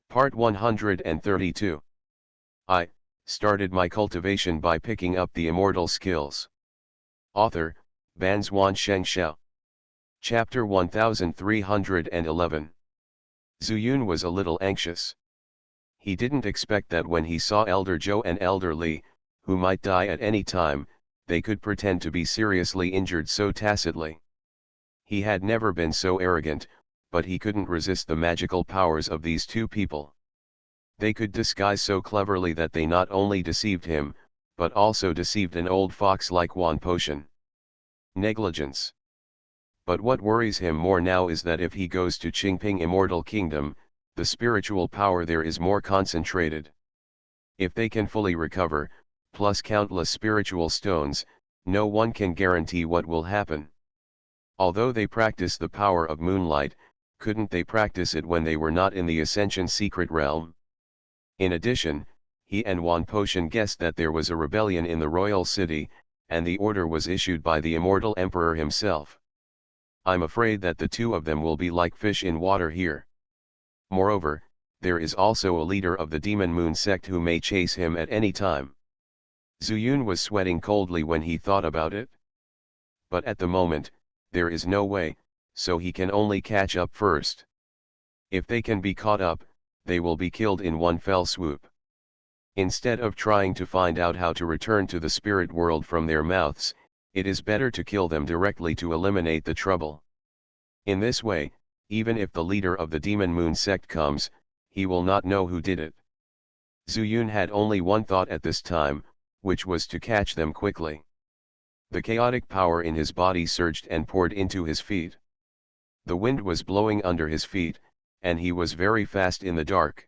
Part 132. I started my cultivation by picking up the immortal skills. Author, Banzuan Xianxia. Chapter 1311. Zuyun was a little anxious. He didn't expect that when he saw Elder Zhou and Elder Li, who might die at any time, they could pretend to be seriously injured so tacitly. He had never been so arrogant, but he couldn't resist the magical powers of these two people. They could disguise so cleverly that they not only deceived him, but also deceived an old fox like Wan Potion. Negligence. But what worries him more now is that if he goes to Qingping Immortal Kingdom, the spiritual power there is more concentrated. If they can fully recover, plus countless spiritual stones, no one can guarantee what will happen. Although they practice the power of moonlight, couldn't they practice it when they were not in the Ascension secret realm? In addition, he and Wan Potion guessed that there was a rebellion in the royal city, and the order was issued by the immortal emperor himself. I'm afraid that the two of them will be like fish in water here. Moreover, there is also a leader of the Demon Moon sect who may chase him at any time. Zuyun was sweating coldly when he thought about it. But at the moment, there is no way, so he can only catch up first. If they can be caught up, they will be killed in one fell swoop. Instead of trying to find out how to return to the spirit world from their mouths, it is better to kill them directly to eliminate the trouble. In this way, even if the leader of the Demon Moon sect comes, he will not know who did it. Zuyun had only one thought at this time, which was to catch them quickly. The chaotic power in his body surged and poured into his feet. The wind was blowing under his feet, and he was very fast in the dark.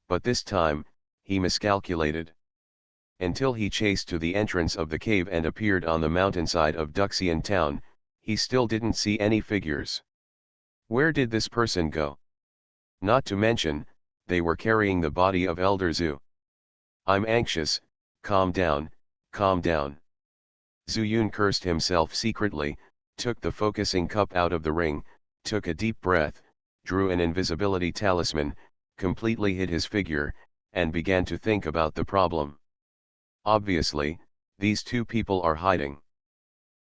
But this time, he miscalculated. Until he chased to the entrance of the cave and appeared on the mountainside of Duxian town, he still didn't see any figures. Where did this person go? Not to mention, they were carrying the body of Elder Zhu. I'm anxious, calm down, calm down. Zuyun cursed himself secretly, took the focusing cup out of the ring, took a deep breath, drew an invisibility talisman, completely hid his figure, and began to think about the problem. Obviously, these two people are hiding.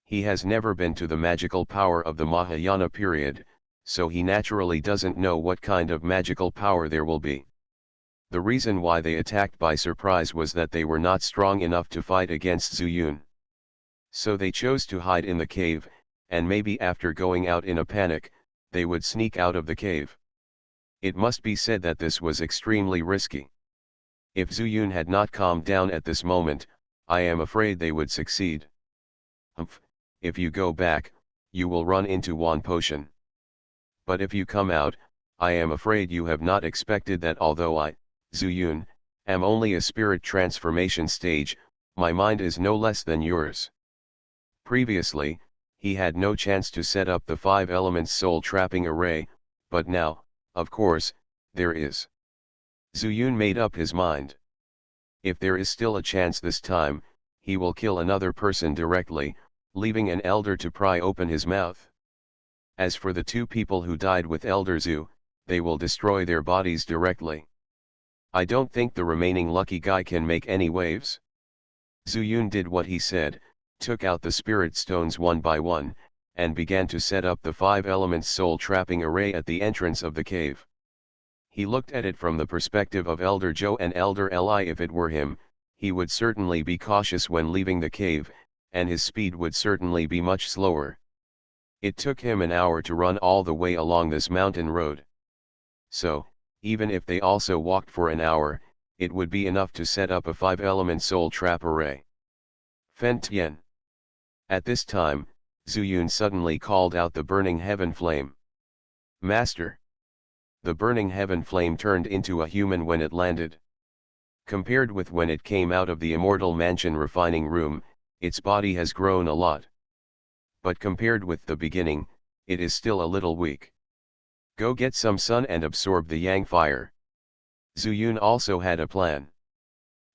He has never been to the magical power of the Mahayana period, so he naturally doesn't know what kind of magical power there will be. The reason why they attacked by surprise was that they were not strong enough to fight against Zuyun. So they chose to hide in the cave, and maybe after going out in a panic, they would sneak out of the cave. It must be said that this was extremely risky. If Zuyun had not calmed down at this moment, I am afraid they would succeed. Humph, if you go back, you will run into Wan Potion. But if you come out, I am afraid you have not expected that although I, Zuyun, am only a spirit transformation stage, my mind is no less than yours. Previously, he had no chance to set up the 5 elements soul trapping array, but now, of course, there is. Zuyun made up his mind. If there is still a chance this time, he will kill another person directly, leaving an elder to pry open his mouth. As for the two people who died with Elder Zhu, they will destroy their bodies directly. I don't think the remaining lucky guy can make any waves. Zuyun did what he said, took out the spirit stones one by one, and began to set up the 5 elements soul trapping array at the entrance of the cave. He looked at it from the perspective of Elder Zhou and Elder Li. If it were him, he would certainly be cautious when leaving the cave, and his speed would certainly be much slower. It took him an hour to run all the way along this mountain road. So, even if they also walked for an hour, it would be enough to set up a 5-element soul trap array. Fen Tian. At this time, Zuyun suddenly called out the burning heaven flame. Master! The burning heaven flame turned into a human when it landed. Compared with when it came out of the immortal mansion refining room, its body has grown a lot. But compared with the beginning, it is still a little weak. Go get some sun and absorb the yang fire. Zuyun also had a plan.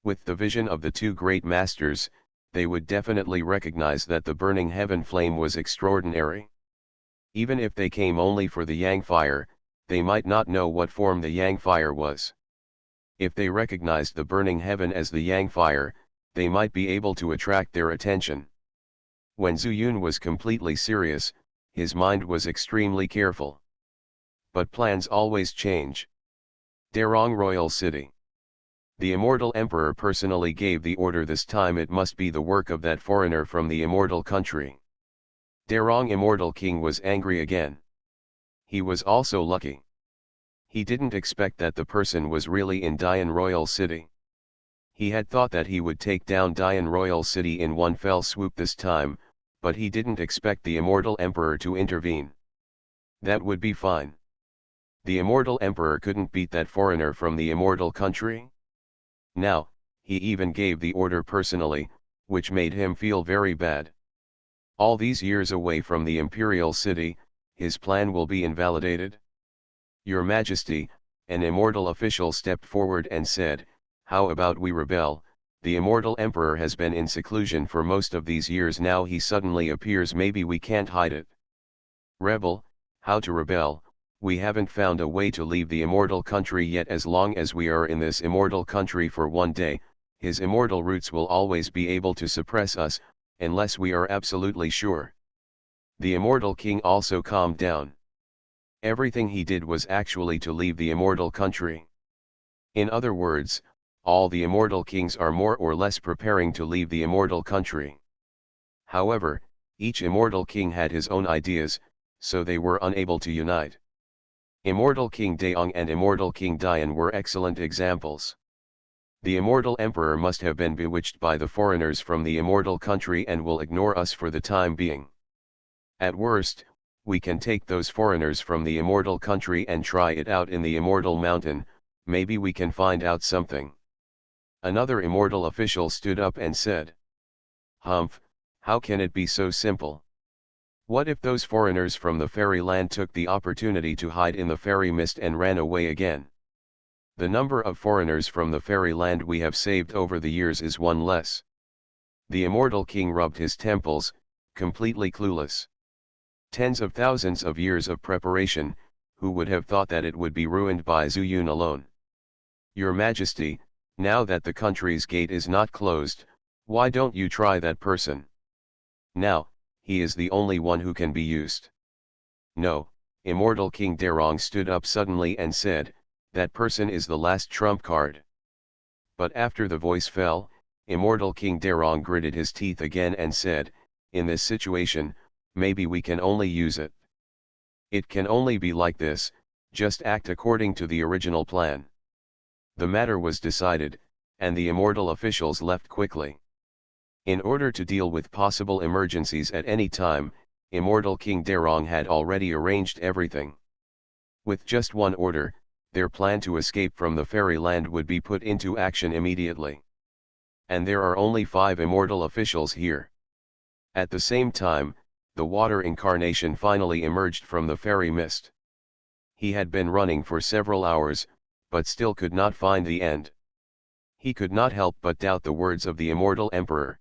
With the vision of the two great masters, they would definitely recognize that the burning heaven flame was extraordinary. Even if they came only for the yang fire, they might not know what form the Yang fire was. If they recognized the burning heaven as the Yang fire, they might be able to attract their attention. When Zhu Yun was completely serious, his mind was extremely careful. But plans always change. Darong Royal City. The immortal emperor personally gave the order. This time it must be the work of that foreigner from the immortal country. Darong immortal king was angry again. He was also lucky. He didn't expect that the person was really in Dian Royal City. He had thought that he would take down Dian Royal City in one fell swoop this time, but he didn't expect the immortal emperor to intervene. That would be fine. The immortal emperor couldn't beat that foreigner from the immortal country. Now, he even gave the order personally, which made him feel very bad. All these years away from the imperial city, his plan will be invalidated. Your Majesty, an immortal official stepped forward and said, "How about we rebel? The immortal emperor has been in seclusion for most of these years, now he suddenly appears, maybe we can't hide it." Rebel? How to rebel? We haven't found a way to leave the immortal country yet. As long as we are in this immortal country for one day, his immortal roots will always be able to suppress us, unless we are absolutely sure. The immortal king also calmed down. Everything he did was actually to leave the immortal country. In other words, all the immortal kings are more or less preparing to leave the immortal country. However, each immortal king had his own ideas, so they were unable to unite. Immortal King Daong and Immortal King Dian were excellent examples. The immortal emperor must have been bewitched by the foreigners from the immortal country and will ignore us for the time being. At worst, we can take those foreigners from the immortal country and try it out in the immortal mountain, maybe we can find out something. Another immortal official stood up and said, "Humph, how can it be so simple? What if those foreigners from the fairyland took the opportunity to hide in the fairy mist and ran away again? The number of foreigners from the fairyland we have saved over the years is one less." The immortal king rubbed his temples, completely clueless. Tens of thousands of years of preparation, who would have thought that it would be ruined by Zhu Yun alone? Your Majesty, now that the country's gate is not closed, why don't you try that person? Now, he is the only one who can be used. No, immortal King Darong stood up suddenly and said, "That person is the last trump card." But after the voice fell, immortal King Darong gritted his teeth again and said, "In this situation, maybe we can only use it. It can only be like this, just act according to the original plan." The matter was decided, and the immortal officials left quickly. In order to deal with possible emergencies at any time, immortal King Darong had already arranged everything. With just one order, their plan to escape from the fairyland would be put into action immediately. And there are only 5 immortal officials here. At the same time, the water incarnation finally emerged from the fairy mist. He had been running for several hours, but still could not find the end. He could not help but doubt the words of the immortal emperor.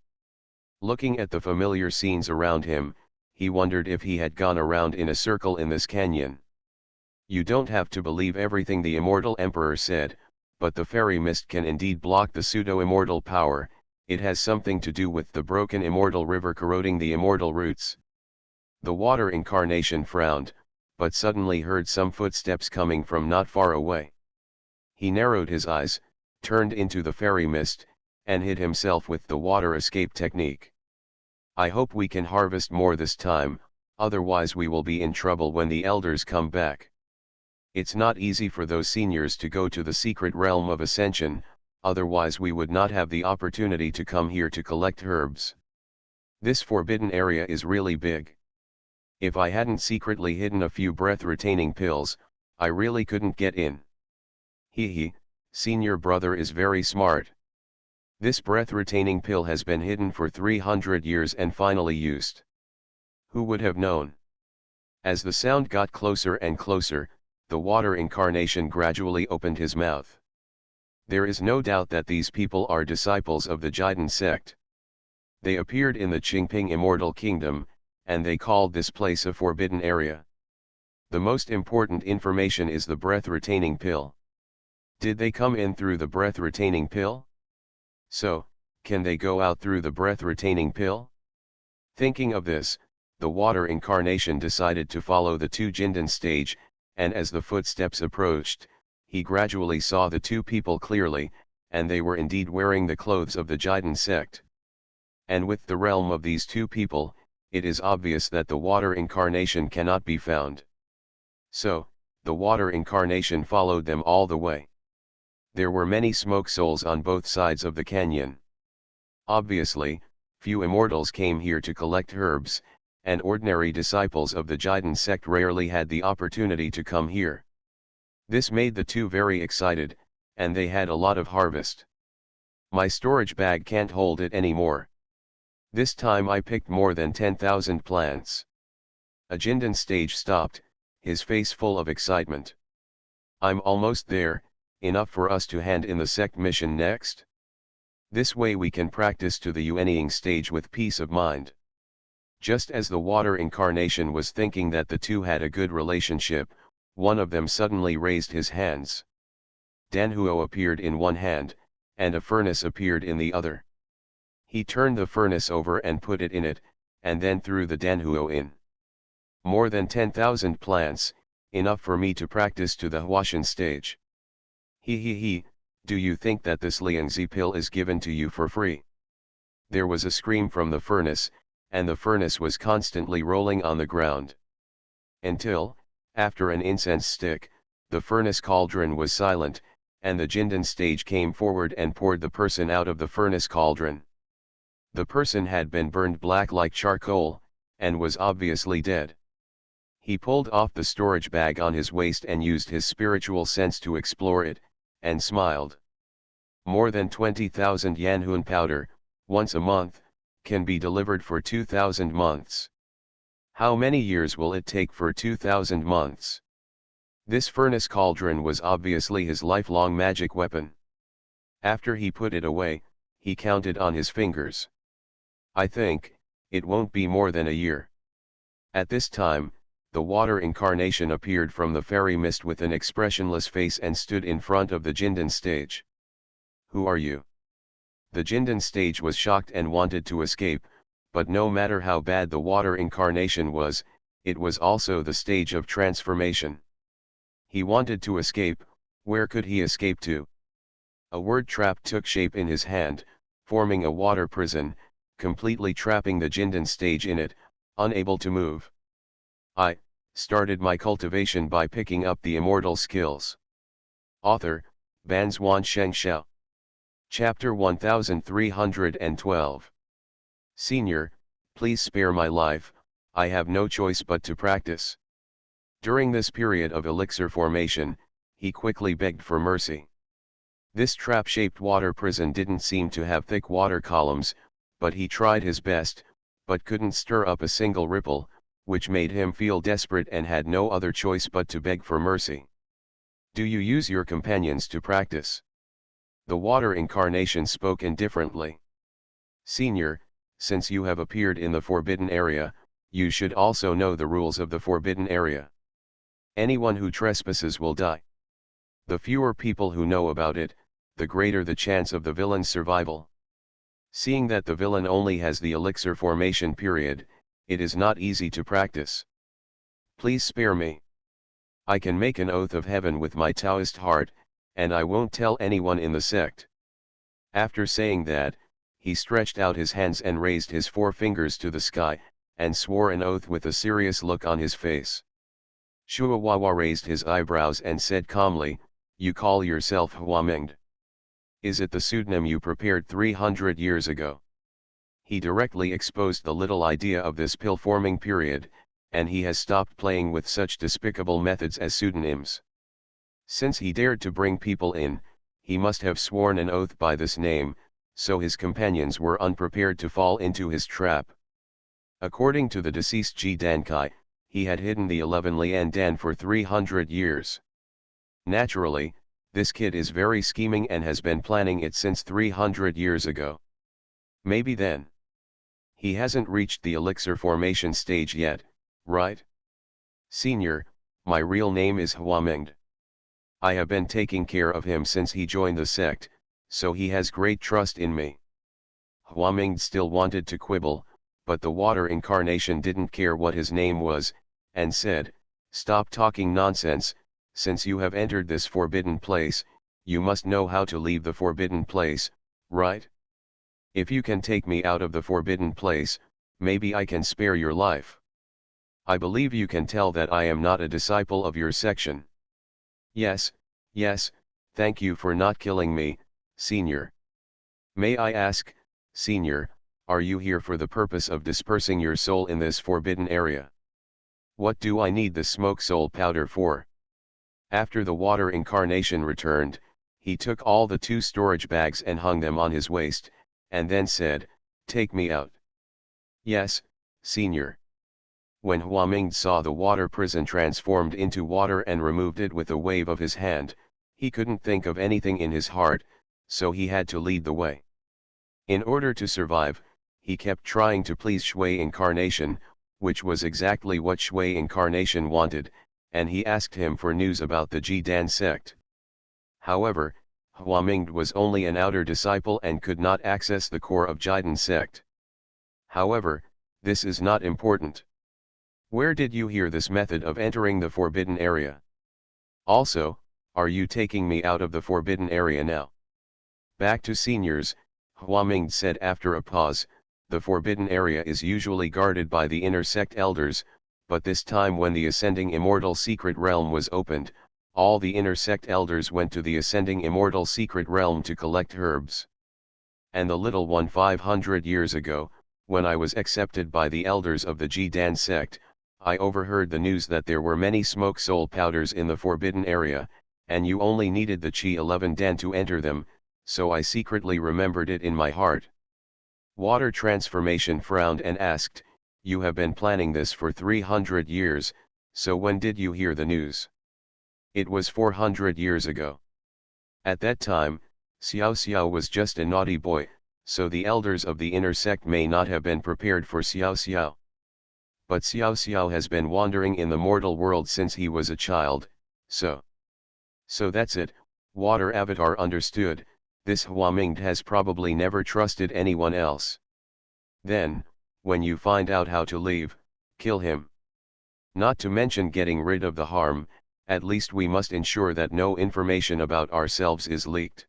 Looking at the familiar scenes around him, he wondered if he had gone around in a circle in this canyon. You don't have to believe everything the immortal emperor said, but the fairy mist can indeed block the pseudo-immortal power. It has something to do with the broken immortal river corroding the immortal roots. The water incarnation frowned, but suddenly heard some footsteps coming from not far away. He narrowed his eyes, turned into the fairy mist, and hid himself with the water escape technique. I hope we can harvest more this time, otherwise we will be in trouble when the elders come back. It's not easy for those seniors to go to the secret realm of ascension, otherwise we would not have the opportunity to come here to collect herbs. This forbidden area is really big. If I hadn't secretly hidden a few breath-retaining pills, I really couldn't get in. Hee, senior brother is very smart. This breath-retaining pill has been hidden for 300 years and finally used. Who would have known? As the sound got closer and closer, the water incarnation gradually opened his mouth. There is no doubt that these people are disciples of the Jiden sect. They appeared in the Qingping Immortal Kingdom, and they called this place a forbidden area. The most important information is the breath-retaining pill. Did they come in through the breath-retaining pill? So, can they go out through the breath-retaining pill? Thinking of this, the water incarnation decided to follow the two Jindan stage, and as the footsteps approached, he gradually saw the two people clearly, and they were indeed wearing the clothes of the Jiden sect. And with the realm of these two people, it is obvious that the water incarnation cannot be found. So, the water incarnation followed them all the way. There were many smoke souls on both sides of the canyon. Obviously, few immortals came here to collect herbs, and ordinary disciples of the Jiden sect rarely had the opportunity to come here. This made the two very excited, and they had a lot of harvest. My storage bag can't hold it anymore. This time I picked more than 10,000 plants. A Jindan stage stopped, his face full of excitement. I'm almost there, enough for us to hand in the sect mission next. This way we can practice to the Yuanying stage with peace of mind. Just as the water incarnation was thinking that the two had a good relationship, one of them suddenly raised his hands. Danhuo appeared in one hand, and a furnace appeared in the other. He turned the furnace over and put it in it, and then threw the Danhuo in. More than 10,000 plants, enough for me to practice to the Huashan stage. He, do you think that this Xianxia pill is given to you for free? There was a scream from the furnace, and the furnace was constantly rolling on the ground. Until, after an incense stick, the furnace cauldron was silent, and the Jindan stage came forward and poured the person out of the furnace cauldron. The person had been burned black like charcoal, and was obviously dead. He pulled off the storage bag on his waist and used his spiritual sense to explore it, and smiled. More than 20,000 Yanhun powder, once a month, can be delivered for 2,000 months. How many years will it take for 2,000 months? This furnace cauldron was obviously his lifelong magic weapon. After he put it away, he counted on his fingers. I think, it won't be more than a year. At this time, the water incarnation appeared from the fairy mist with an expressionless face and stood in front of the Jindan stage. Who are you? The Jindan stage was shocked and wanted to escape, but no matter how bad the water incarnation was, it was also the stage of transformation. He wanted to escape. Where could he escape to? A word trap took shape in his hand, forming a water prison, completely trapping the Jindan stage in it, unable to move. I started my cultivation by picking up the immortal skills. Author, Banzuan Xianxia. Chapter 1312. Senior, please spare my life, I have no choice but to practice. During this period of elixir formation, he quickly begged for mercy. This trap-shaped water prison didn't seem to have thick water columns, but he tried his best, but couldn't stir up a single ripple, which made him feel desperate and had no other choice but to beg for mercy. Do you use your companions to practice? The water incarnation spoke indifferently. Senior, since you have appeared in the forbidden area, you should also know the rules of the forbidden area. Anyone who trespasses will die. The fewer people who know about it, the greater the chance of the villain's survival. Seeing that the villain only has the elixir formation period, it is not easy to practice. Please spare me. I can make an oath of heaven with my Taoist heart, and I won't tell anyone in the sect. After saying that, he stretched out his hands and raised his four fingers to the sky, and swore an oath with a serious look on his face. Shuawawa raised his eyebrows and said calmly, "You call yourself Huamengd. Is it the pseudonym you prepared 300 years ago?" He directly exposed the little idea of this pill-forming period, and he has stopped playing with such despicable methods as pseudonyms. Since he dared to bring people in, he must have sworn an oath by this name, so his companions were unprepared to fall into his trap. According to the deceased Ji Dankai, he had hidden the 11 Lian Dan for 300 years. Naturally, this kid is very scheming and has been planning it since 300 years ago. Maybe then. He hasn't reached the elixir formation stage yet, right? Senior, My real name is Huamengd. I have been taking care of him since he joined the sect, so he has great trust in me. Huamengd still wanted to quibble, but the water incarnation didn't care what his name was, and said, "Stop talking nonsense, since you have entered this forbidden place, you must know how to leave the forbidden place, right? If you can take me out of the forbidden place, maybe I can spare your life. I believe you can tell that I am not a disciple of your section." "Yes, yes, thank you for not killing me, Senior. May I ask, Senior, are you here for the purpose of dispersing your soul in this forbidden area? What do I need the smoke soul powder for?" After the water incarnation returned, he took all the 2 storage bags and hung them on his waist, and then said, "Take me out." "Yes, Senior." When Huamingd saw the water prison transformed into water and removed it with a wave of his hand, he couldn't think of anything in his heart, so he had to lead the way. In order to survive, he kept trying to please Shui Incarnation, which was exactly what Shui Incarnation wanted, and he asked him for news about the Jidan sect. However, Huamingd was only an outer disciple and could not access the core of Jidan sect. However, this is not important. Where did you hear this method of entering the forbidden area? Also, are you taking me out of the forbidden area now? Back to seniors, Huamingd said after a pause. The forbidden area is usually guarded by the inner sect elders, but this time when the ascending immortal secret realm was opened, all the inner sect elders went to the ascending immortal secret realm to collect herbs. And the little one 500 years ago, when I was accepted by the elders of the Jidan sect, I overheard the news that there were many smoke soul powders in the forbidden area, and you only needed the Qi 11 Dan to enter them, so I secretly remembered it in my heart. Water transformation frowned and asked, "You have been planning this for 300 years, so when did you hear the news?" "It was 400 years ago. At that time, Xiaoxiao was just a naughty boy, so the elders of the inner sect may not have been prepared for Xiaoxiao. But Xiaoxiao has been wandering in the mortal world since he was a child, so that's it." Water Avatar understood, this Huamingd has probably never trusted anyone else. "Then, when you find out how to leave, kill him. Not to mention getting rid of the harm, at least we must ensure that no information about ourselves is leaked.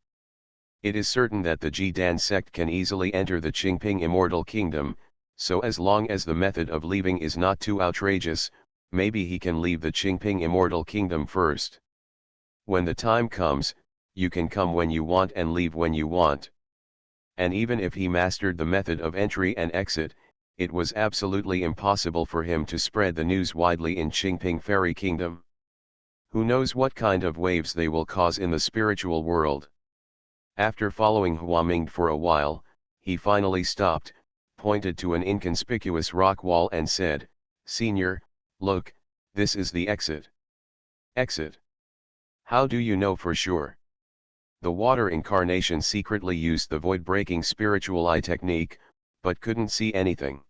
It is certain that the Jidan sect can easily enter the Qingping Immortal Kingdom, so as long as the method of leaving is not too outrageous, maybe he can leave the Qingping Immortal Kingdom first. When the time comes, you can come when you want and leave when you want." And even if he mastered the method of entry and exit, it was absolutely impossible for him to spread the news widely in Qingping Fairy Kingdom. Who knows what kind of waves they will cause in the spiritual world. After following Huamingd for a while, he finally stopped, pointed to an inconspicuous rock wall and said, "Senior, look, this is the exit." "Exit? How do you know for sure?" The water incarnation secretly used the void-breaking spiritual eye technique, but couldn't see anything.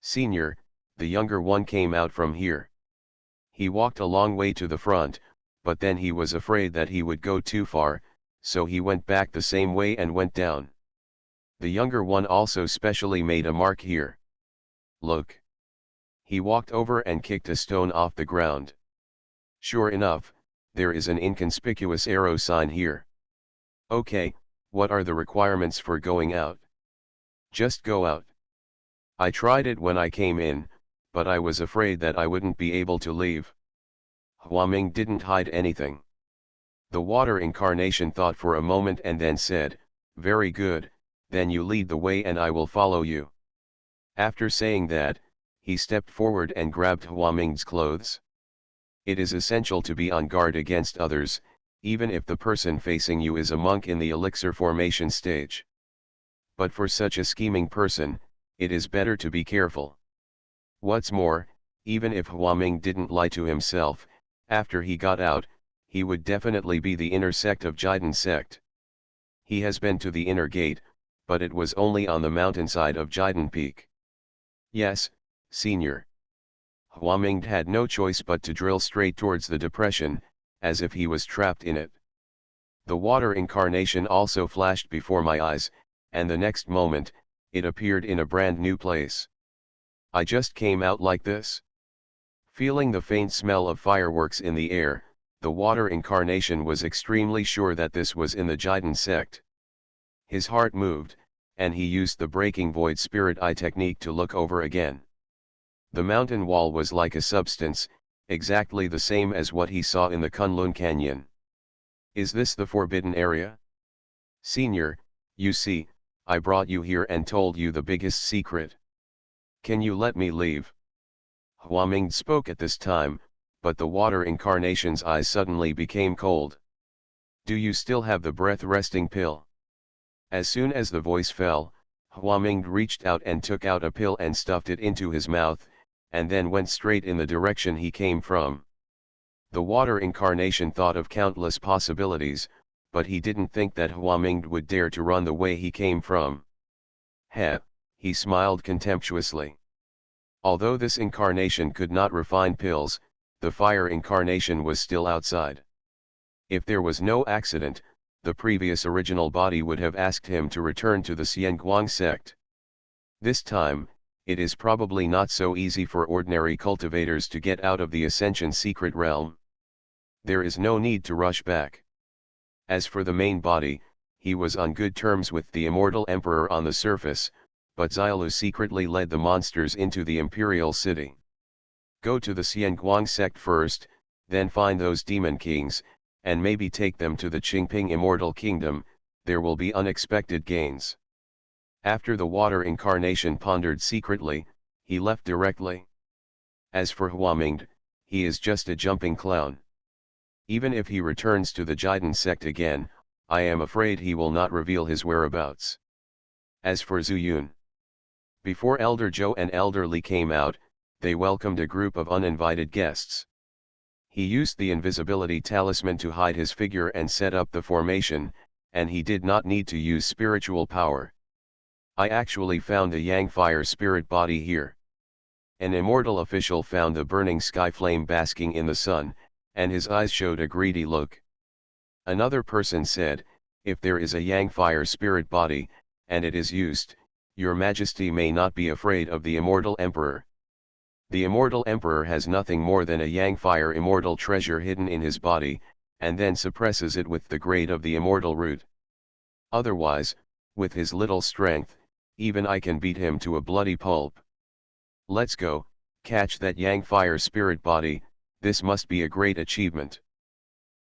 "Senior, the younger one came out from here. He walked a long way to the front, but then he was afraid that he would go too far, so he went back the same way and went down. The younger one also specially made a mark here. Look." He walked over and kicked a stone off the ground. Sure enough, there is an inconspicuous arrow sign here. "Okay, what are the requirements for going out?" "Just go out. I tried it when I came in, but I was afraid that I wouldn't be able to leave." Huaming didn't hide anything. The water incarnation thought for a moment and then said, "Very good, then you lead the way and I will follow you." After saying that, he stepped forward and grabbed Huaming's clothes. It is essential to be on guard against others, even if the person facing you is a monk in the elixir formation stage. But for such a scheming person, it is better to be careful. What's more, even if Huaming didn't lie to himself, after he got out, he would definitely be the inner sect of Jidan sect. He has been to the inner gate, but it was only on the mountainside of Jidan Peak. "Yes, Senior." Huaming had no choice but to drill straight towards the depression, as if he was trapped in it. The water incarnation also flashed before my eyes, and the next moment, it appeared in a brand new place. I just came out like this. Feeling the faint smell of fireworks in the air, the water incarnation was extremely sure that this was in the Jiden sect. His heart moved, and he used the breaking void spirit eye technique to look over again. The mountain wall was like a substance, exactly the same as what he saw in the Kunlun Canyon. Is this the forbidden area? Senior, you see, I brought you here and told you the biggest secret. Can you let me leave? Huaming spoke at this time, but the water incarnation's eyes suddenly became cold. Do you still have the breath resting pill? As soon as the voice fell, Huaming reached out and took out a pill and stuffed it into his mouth, and then went straight in the direction he came from. The water incarnation thought of countless possibilities, but he didn't think that Huaming would dare to run the way he came from. Heh, he smiled contemptuously. Although this incarnation could not refine pills, the fire incarnation was still outside. If there was no accident, the previous original body would have asked him to return to the Xianguang sect. This time, it is probably not so easy for ordinary cultivators to get out of the Ascension secret realm. There is no need to rush back. As for the main body, he was on good terms with the Immortal Emperor on the surface, but Xiaolu secretly led the monsters into the Imperial City. Go to the Xianguang sect first, then find those demon kings, and maybe take them to the Qingping Immortal Kingdom, there will be unexpected gains. After the water incarnation pondered secretly, he left directly. As for Huaming, he is just a jumping clown. Even if he returns to the Jiden sect again, I am afraid he will not reveal his whereabouts. As for Zuyun, before Elder Zhou and Elder Li came out, they welcomed a group of uninvited guests. He used the invisibility talisman to hide his figure and set up the formation, and he did not need to use spiritual power. I actually found a Yang fire spirit body here. An immortal official found the burning sky flame basking in the sun, and his eyes showed a greedy look. Another person said, if there is a Yang fire spirit body, and it is used, Your Majesty may not be afraid of the Immortal Emperor. The Immortal Emperor has nothing more than a Yang fire immortal treasure hidden in his body, and then suppresses it with the grade of the immortal root. Otherwise, with his little strength, even I can beat him to a bloody pulp. Let's go, catch that Yang fire spirit body, this must be a great achievement.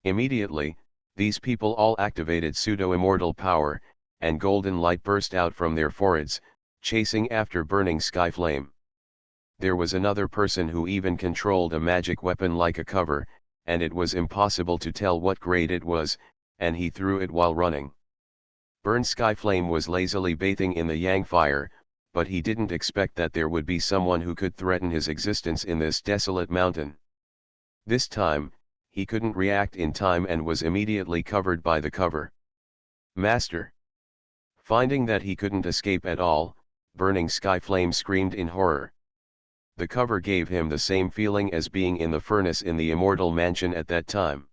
Immediately, these people all activated pseudo-immortal power, and golden light burst out from their foreheads, chasing after burning sky flame. There was another person who even controlled a magic weapon like a cover, and it was impossible to tell what grade it was, and he threw it while running. Burn Sky Flame was lazily bathing in the Yang fire, but he didn't expect that there would be someone who could threaten his existence in this desolate mountain. This time, he couldn't react in time and was immediately covered by the cover. Master! Finding that he couldn't escape at all, Burning Sky Flame screamed in horror. The cover gave him the same feeling as being in the furnace in the Immortal Mansion at that time.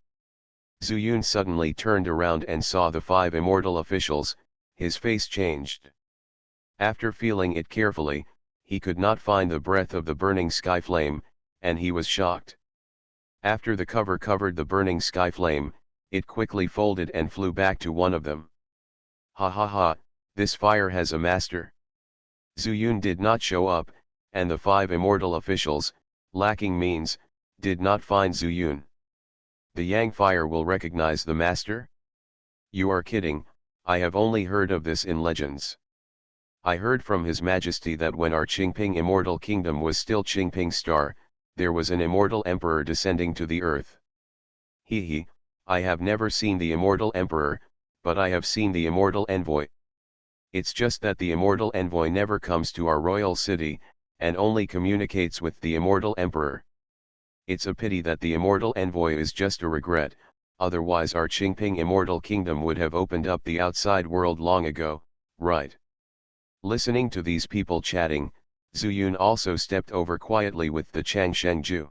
Zuyun suddenly turned around and saw the 5 immortal officials, his face changed. After feeling it carefully, he could not find the breath of the burning sky flame, and he was shocked. After the cover covered the burning sky flame, it quickly folded and flew back to one of them. Ha ha ha, this fire has a master. Zuyun did not show up, and the 5 immortal officials, lacking means, did not find Zuyun. The Yang fire will recognize the master? You are kidding, I have only heard of this in legends. I heard from His Majesty that when our Qingping Immortal Kingdom was still Qingping Star, there was an immortal emperor descending to the earth. He, I have never seen the immortal emperor, but I have seen the immortal envoy. It's just that the immortal envoy never comes to our royal city, and only communicates with the immortal emperor. It's a pity that the immortal envoy is just a regret, otherwise our Qingping Immortal Kingdom would have opened up the outside world long ago, right? Listening to these people chatting, Zuyun also stepped over quietly with the Changshengju.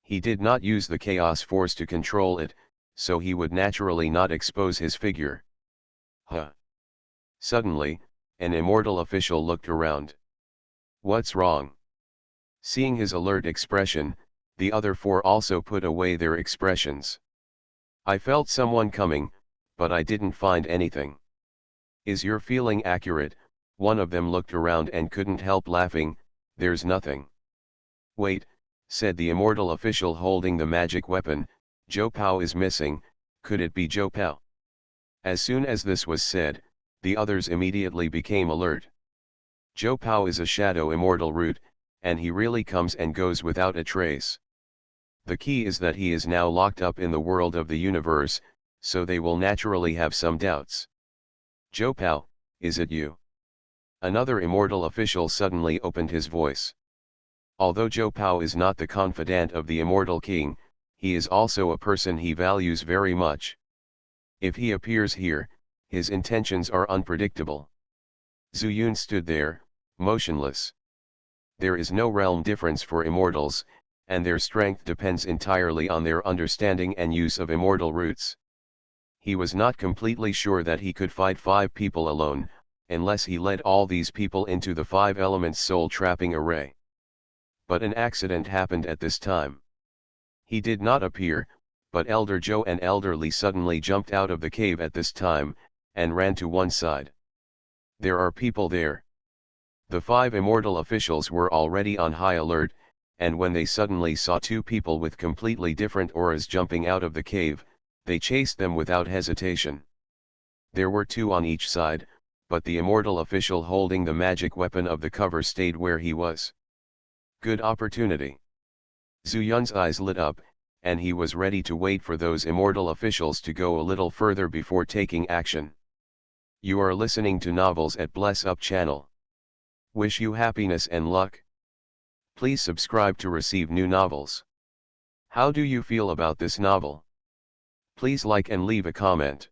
He did not use the chaos force to control it, so he would naturally not expose his figure. Huh. Suddenly, an immortal official looked around. What's wrong? Seeing his alert expression, the other four also put away their expressions. I felt someone coming, but I didn't find anything. Is your feeling accurate? One of them looked around and couldn't help laughing. There's nothing. Wait, said the immortal official holding the magic weapon, Zhou Pao is missing. Could it be Zhou Pao? As soon as this was said, the others immediately became alert. Zhou Pao is a shadow immortal root, and he really comes and goes without a trace. The key is that he is now locked up in the world of the universe, so they will naturally have some doubts. Zhou Pao, is it you? Another immortal official suddenly opened his voice. Although Zhou Pao is not the confidant of the immortal king, he is also a person he values very much. If he appears here, his intentions are unpredictable. Zuyun stood there, motionless. There is no realm difference for immortals, and their strength depends entirely on their understanding and use of immortal roots. He was not completely sure that he could fight 5 people alone, unless he led all these people into the 5 elements soul trapping array. But an accident happened at this time. He did not appear, but Elder Zhou and Elder Li suddenly jumped out of the cave at this time, and ran to one side. There are people there. The 5 immortal officials were already on high alert, and when they suddenly saw 2 people with completely different auras jumping out of the cave, they chased them without hesitation. There were 2 on each side, but the immortal official holding the magic weapon of the cover stayed where he was. Good opportunity. Zuyun's eyes lit up, and he was ready to wait for those immortal officials to go a little further before taking action. You are listening to Novels at Bless Up channel. Wish you happiness and luck. Please subscribe to receive new novels. How do you feel about this novel? Please like and leave a comment.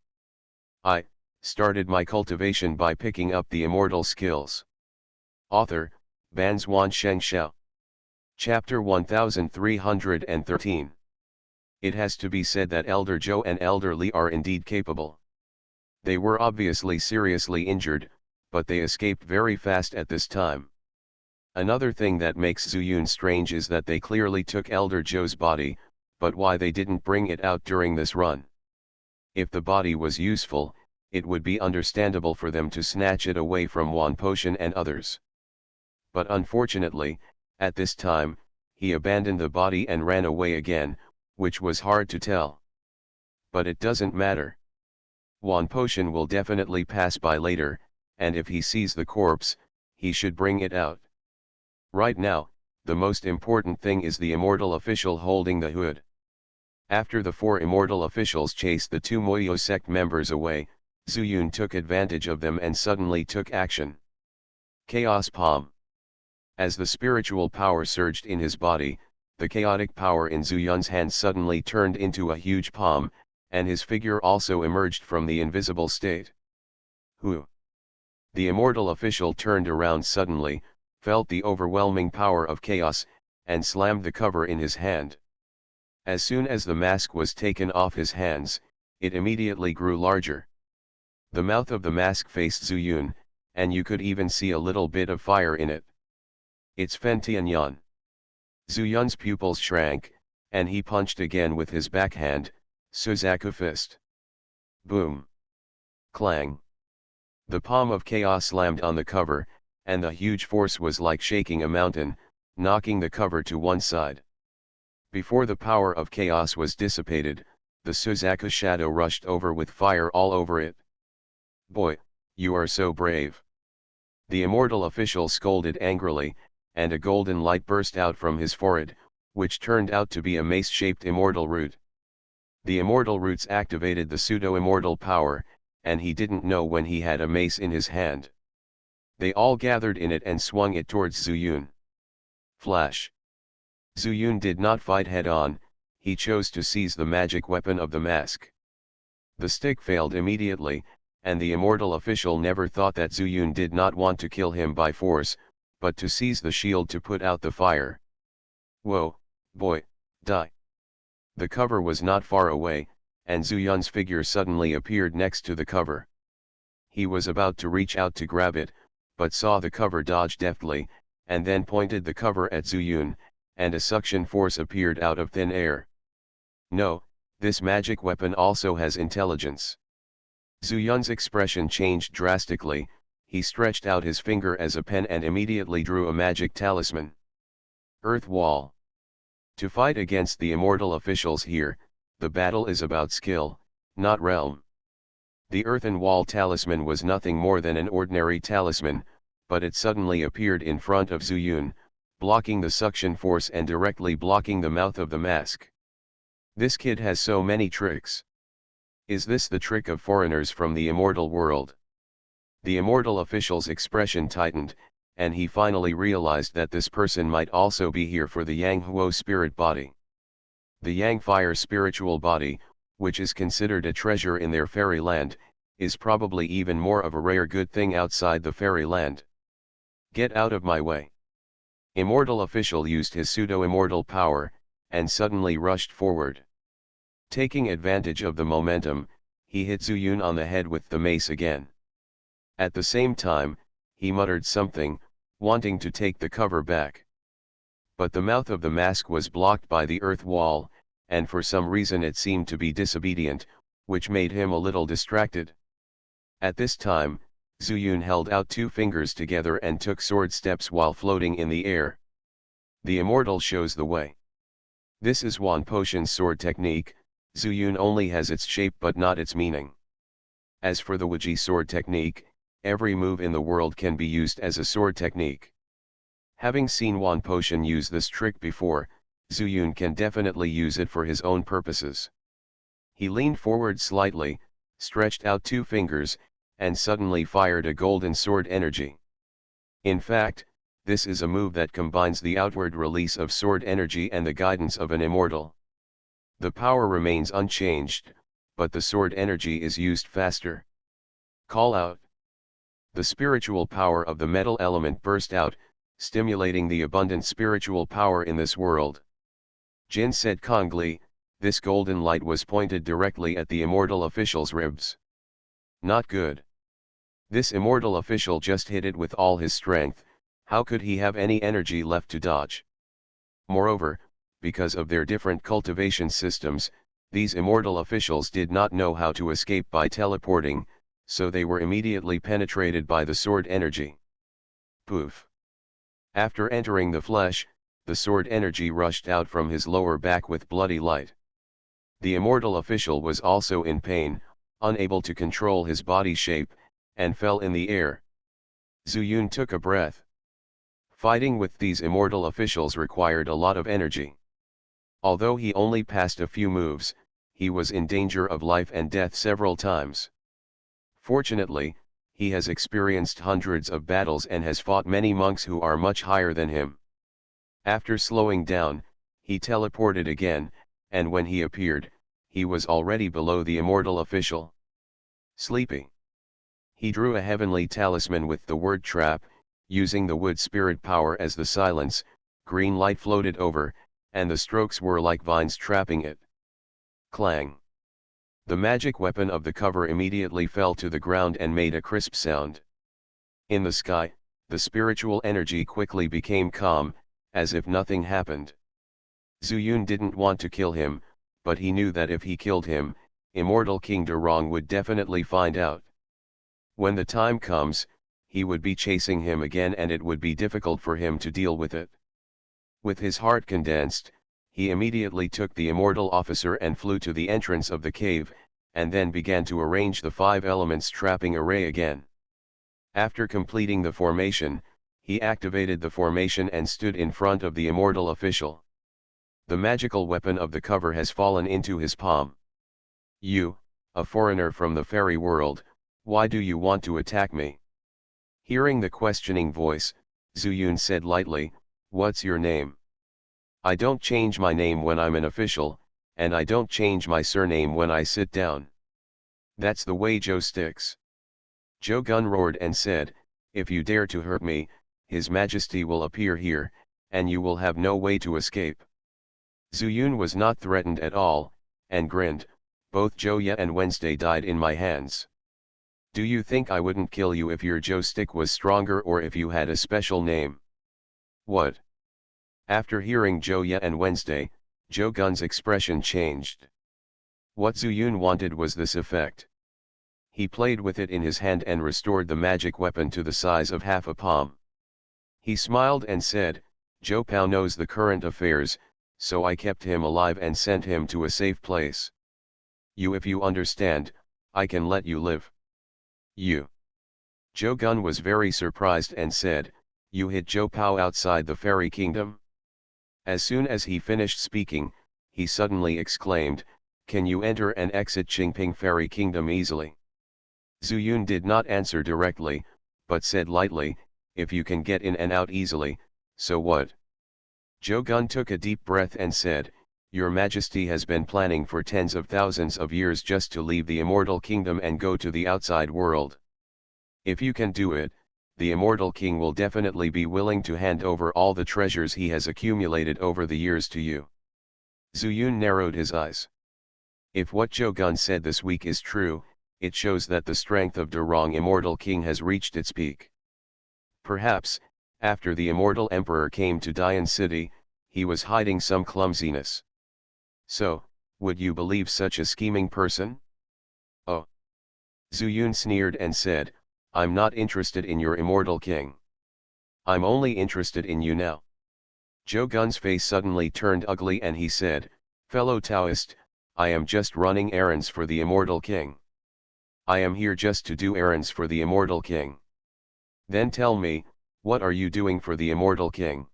I started my cultivation by picking up the immortal skills. Author, Banzuan Xianxia. Chapter 1313. It has to be said that Elder Zhou and Elder Li are indeed capable. They were obviously seriously injured, but they escaped very fast at this time. Another thing that makes Zuyun strange is that they clearly took Elder Zhou's body, but why they didn't bring it out during this run. If the body was useful, it would be understandable for them to snatch it away from Wan Potion and others. But unfortunately, at this time, he abandoned the body and ran away again, which was hard to tell. But it doesn't matter. Wan Potion will definitely pass by later, and if he sees the corpse, he should bring it out. Right now, the most important thing is the immortal official holding the hood. After the 4 immortal officials chased the 2 Moyo sect members away, Zuyun took advantage of them and suddenly took action. Chaos Palm. As the spiritual power surged in his body, the chaotic power in Zuyun's hand suddenly turned into a huge palm, and his figure also emerged from the invisible state. Who? The immortal official turned around suddenly, felt the overwhelming power of chaos, and slammed the cover in his hand. As soon as the mask was taken off his hands, it immediately grew larger. The mouth of the mask faced Zuyun, and you could even see a little bit of fire in it. It's Fentianyan. Zuyun's pupils shrank, and he punched again with his backhand, Suzaku fist. Boom. Clang. The palm of chaos slammed on the cover, and the huge force was like shaking a mountain, knocking the cover to one side. Before the power of chaos was dissipated, the Suzaku shadow rushed over with fire all over it. Boy, you are so brave. The immortal official scolded angrily, and a golden light burst out from his forehead, which turned out to be a mace-shaped immortal root. The immortal roots activated the pseudo-immortal power, and he didn't know when he had a mace in his hand. They all gathered in it and swung it towards Zuyun. Flash. Zuyun did not fight head-on, he chose to seize the magic weapon of the mask. The stick failed immediately, and the immortal official never thought that Zuyun did not want to kill him by force, but to seize the shield to put out the fire. Whoa, boy, die. The cover was not far away, and Zhu Yun's figure suddenly appeared next to the cover. He was about to reach out to grab it, but saw the cover dodge deftly, and then pointed the cover at Zhu Yun, and a suction force appeared out of thin air. No, this magic weapon also has intelligence. Zhu Yun's expression changed drastically. He stretched out his finger as a pen and immediately drew a magic talisman. Earth Wall. To fight against the immortal officials here, the battle is about skill, not realm. The earthen wall talisman was nothing more than an ordinary talisman, but it suddenly appeared in front of Zhu Yun, blocking the suction force and directly blocking the mouth of the mask. This kid has so many tricks. Is this the trick of foreigners from the immortal world? The immortal official's expression tightened, and he finally realized that this person might also be here for the Yang Huo spirit body. The Yang Fire spiritual body, which is considered a treasure in their fairyland, is probably even more of a rare good thing outside the fairyland. Get out of my way. Immortal official used his pseudo-immortal power, and suddenly rushed forward. Taking advantage of the momentum, he hit Zhu Yun on the head with the mace again. At the same time, he muttered something, wanting to take the cover back. But the mouth of the mask was blocked by the earth wall, and for some reason it seemed to be disobedient, which made him a little distracted. At this time, Zhu Yun held out two fingers together and took sword steps while floating in the air. The immortal shows the way. This is Wan Potion's sword technique. Zhu Yun only has its shape but not its meaning. As for the Wuji sword technique, every move in the world can be used as a sword technique. Having seen Wan Potion use this trick before, Zhu Yun can definitely use it for his own purposes. He leaned forward slightly, stretched out two fingers, and suddenly fired a golden sword energy. In fact, this is a move that combines the outward release of sword energy and the guidance of an immortal. The power remains unchanged, but the sword energy is used faster. Call out. The spiritual power of the metal element burst out, stimulating the abundant spiritual power in this world. Jin said calmly, this golden light was pointed directly at the immortal official's ribs. Not good. This immortal official just hit it with all his strength. How could he have any energy left to dodge? Moreover, because of their different cultivation systems, these immortal officials did not know how to escape by teleporting, so they were immediately penetrated by the sword energy. Poof! After entering the flesh, the sword energy rushed out from his lower back with bloody light. The immortal official was also in pain, unable to control his body shape, and fell in the air. Zhu Yun took a breath. Fighting with these immortal officials required a lot of energy. Although he only passed a few moves, he was in danger of life and death several times. Fortunately, he has experienced hundreds of battles and has fought many monks who are much higher than him. After slowing down, he teleported again, and when he appeared, he was already below the immortal official. Sleepy. He drew a heavenly talisman with the word trap, using the wood spirit power as the silence. Green light floated over, and the strokes were like vines trapping it. Clang. The magic weapon of the cover immediately fell to the ground and made a crisp sound. In the sky, the spiritual energy quickly became calm, as if nothing happened. Zhu Yun didn't want to kill him, but he knew that if he killed him, Immortal King Durong would definitely find out. When the time comes, he would be chasing him again and it would be difficult for him to deal with it. With his heart condensed, he immediately took the immortal officer and flew to the entrance of the cave, and then began to arrange the 5 elements trapping array again. After completing the formation, he activated the formation and stood in front of the immortal official. The magical weapon of the cover has fallen into his palm. You, a foreigner from the fairy world, why do you want to attack me? Hearing the questioning voice, Zhu Yun said lightly, what's your name? I don't change my name when I'm an official, and I don't change my surname when I sit down. That's the way Joe sticks. Joe Gun roared and said, if you dare to hurt me, His Majesty will appear here, and you will have no way to escape. Zuyun was not threatened at all, and grinned, both Zhou and Wednesday died in my hands. Do you think I wouldn't kill you if your Zhou stick was stronger or if you had a special name? What? After hearing Zhou and Wednesday, Zhou Gun's expression changed. What Zuyun wanted was this effect. He played with it in his hand and restored the magic weapon to the size of half a palm. He smiled and said, Zhou Pao knows the current affairs, so I kept him alive and sent him to a safe place. If you understand, I can let you live. You. Zhou Gun was very surprised and said, you hid Zhou Pao outside the fairy kingdom? As soon as he finished speaking, he suddenly exclaimed, can you enter and exit Qingping fairy kingdom easily? Zuyun did not answer directly, but said lightly, if you can get in and out easily, so what? Zhou Gun took a deep breath and said, Your Majesty has been planning for tens of thousands of years just to leave the immortal kingdom and go to the outside world. If you can do it, the immortal king will definitely be willing to hand over all the treasures he has accumulated over the years to you. Zuyun narrowed his eyes. If what Zhou Gun said this week is true, it shows that the strength of Durong immortal king has reached its peak. Perhaps, after the immortal emperor came to Dian City, he was hiding some clumsiness. So, would you believe such a scheming person? Oh. Zuyun sneered and said, I'm not interested in your immortal king. I'm only interested in you now. Zhou Gun's face suddenly turned ugly and he said, Fellow Taoist, I am just running errands for the immortal king. I am here just to do errands for the immortal king. Then tell me, what are you doing for the immortal king?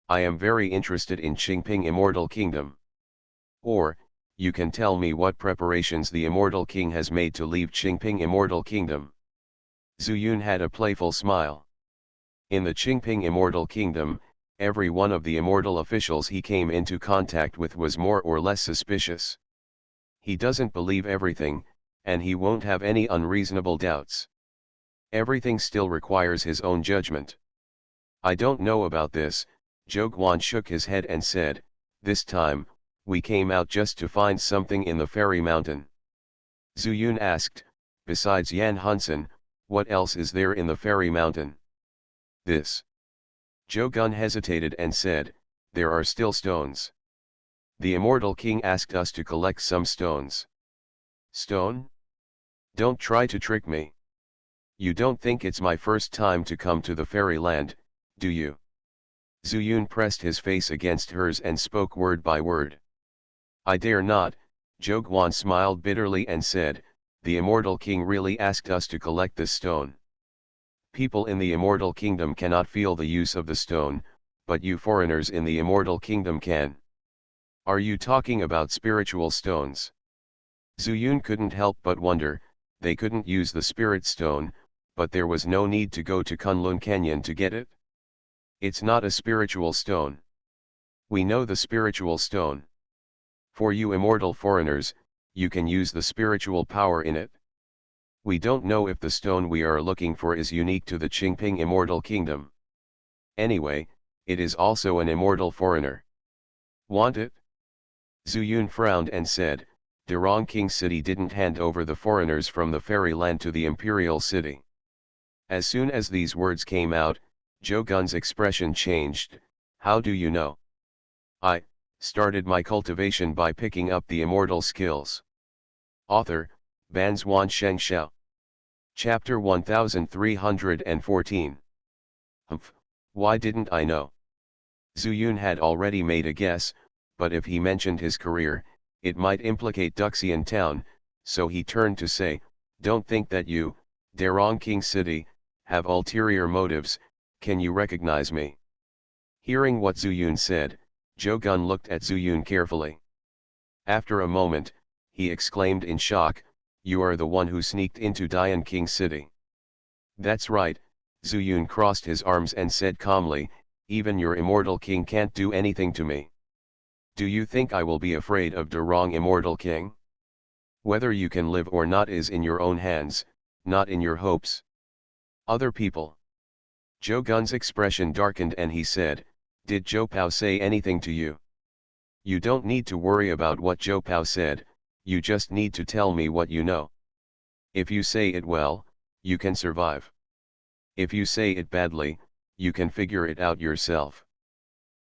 I am very interested in Qingping immortal kingdom. Or, you can tell me what preparations the immortal king has made to leave Qingping immortal kingdom. Zuyun had a playful smile. In the Qingping immortal kingdom, every one of the immortal officials he came into contact with was more or less suspicious. He doesn't believe everything, and he won't have any unreasonable doubts. Everything still requires his own judgment. I don't know about this, Zhou Guan shook his head and said, this time, we came out just to find something in the fairy mountain. Zuyun asked, besides Yan Hunsen, what else is there in the fairy mountain? This. Zhou Gun hesitated and said, there are still stones. The immortal king asked us to collect some stones. Stone? Don't try to trick me. You don't think it's my first time to come to the fairyland, do you? Zuyun pressed his face against hers and spoke word by word. I dare not, Zhou Guan smiled bitterly and said, the immortal king really asked us to collect this stone. People in the immortal kingdom cannot feel the use of the stone, but you foreigners in the immortal kingdom can. Are you talking about spiritual stones? Zuyun couldn't help but wonder, they couldn't use the spirit stone, but there was no need to go to Kunlun Canyon to get it. It's not a spiritual stone. We know the spiritual stone. For you immortal foreigners, you can use the spiritual power in it. We don't know if the stone we are looking for is unique to the Qingping immortal kingdom. Anyway, it is also an immortal foreigner. Want it? Zuyun frowned and said, Durong King City didn't hand over the foreigners from the fairyland to the imperial city. As soon as these words came out, Zhou Gun's expression changed. How do you know? I started my cultivation by picking up the immortal skills. Author, Banzuan Xianxia. Chapter 1314. Humph, why didn't I know? Zuyun had already made a guess, but if he mentioned his career, it might implicate Duxian Town, so he turned to say, don't think that you, Durong King City, have ulterior motives, can you recognize me? Hearing what Zuyun said, Zhou Gun looked at Zuyun carefully. After a moment, he exclaimed in shock, you are the one who sneaked into Dian King City. That's right, Zuyun crossed his arms and said calmly, even your immortal king can't do anything to me. Do you think I will be afraid of Durong immortal king? Whether you can live or not is in your own hands, not in your hopes. Other people. Zhou Gun's expression darkened and he said, "Did Zhou Pao say anything to you?" "You don't need to worry about what Zhou Pao said, you just need to tell me what you know. If you say it well, you can survive. If you say it badly, you can figure it out yourself."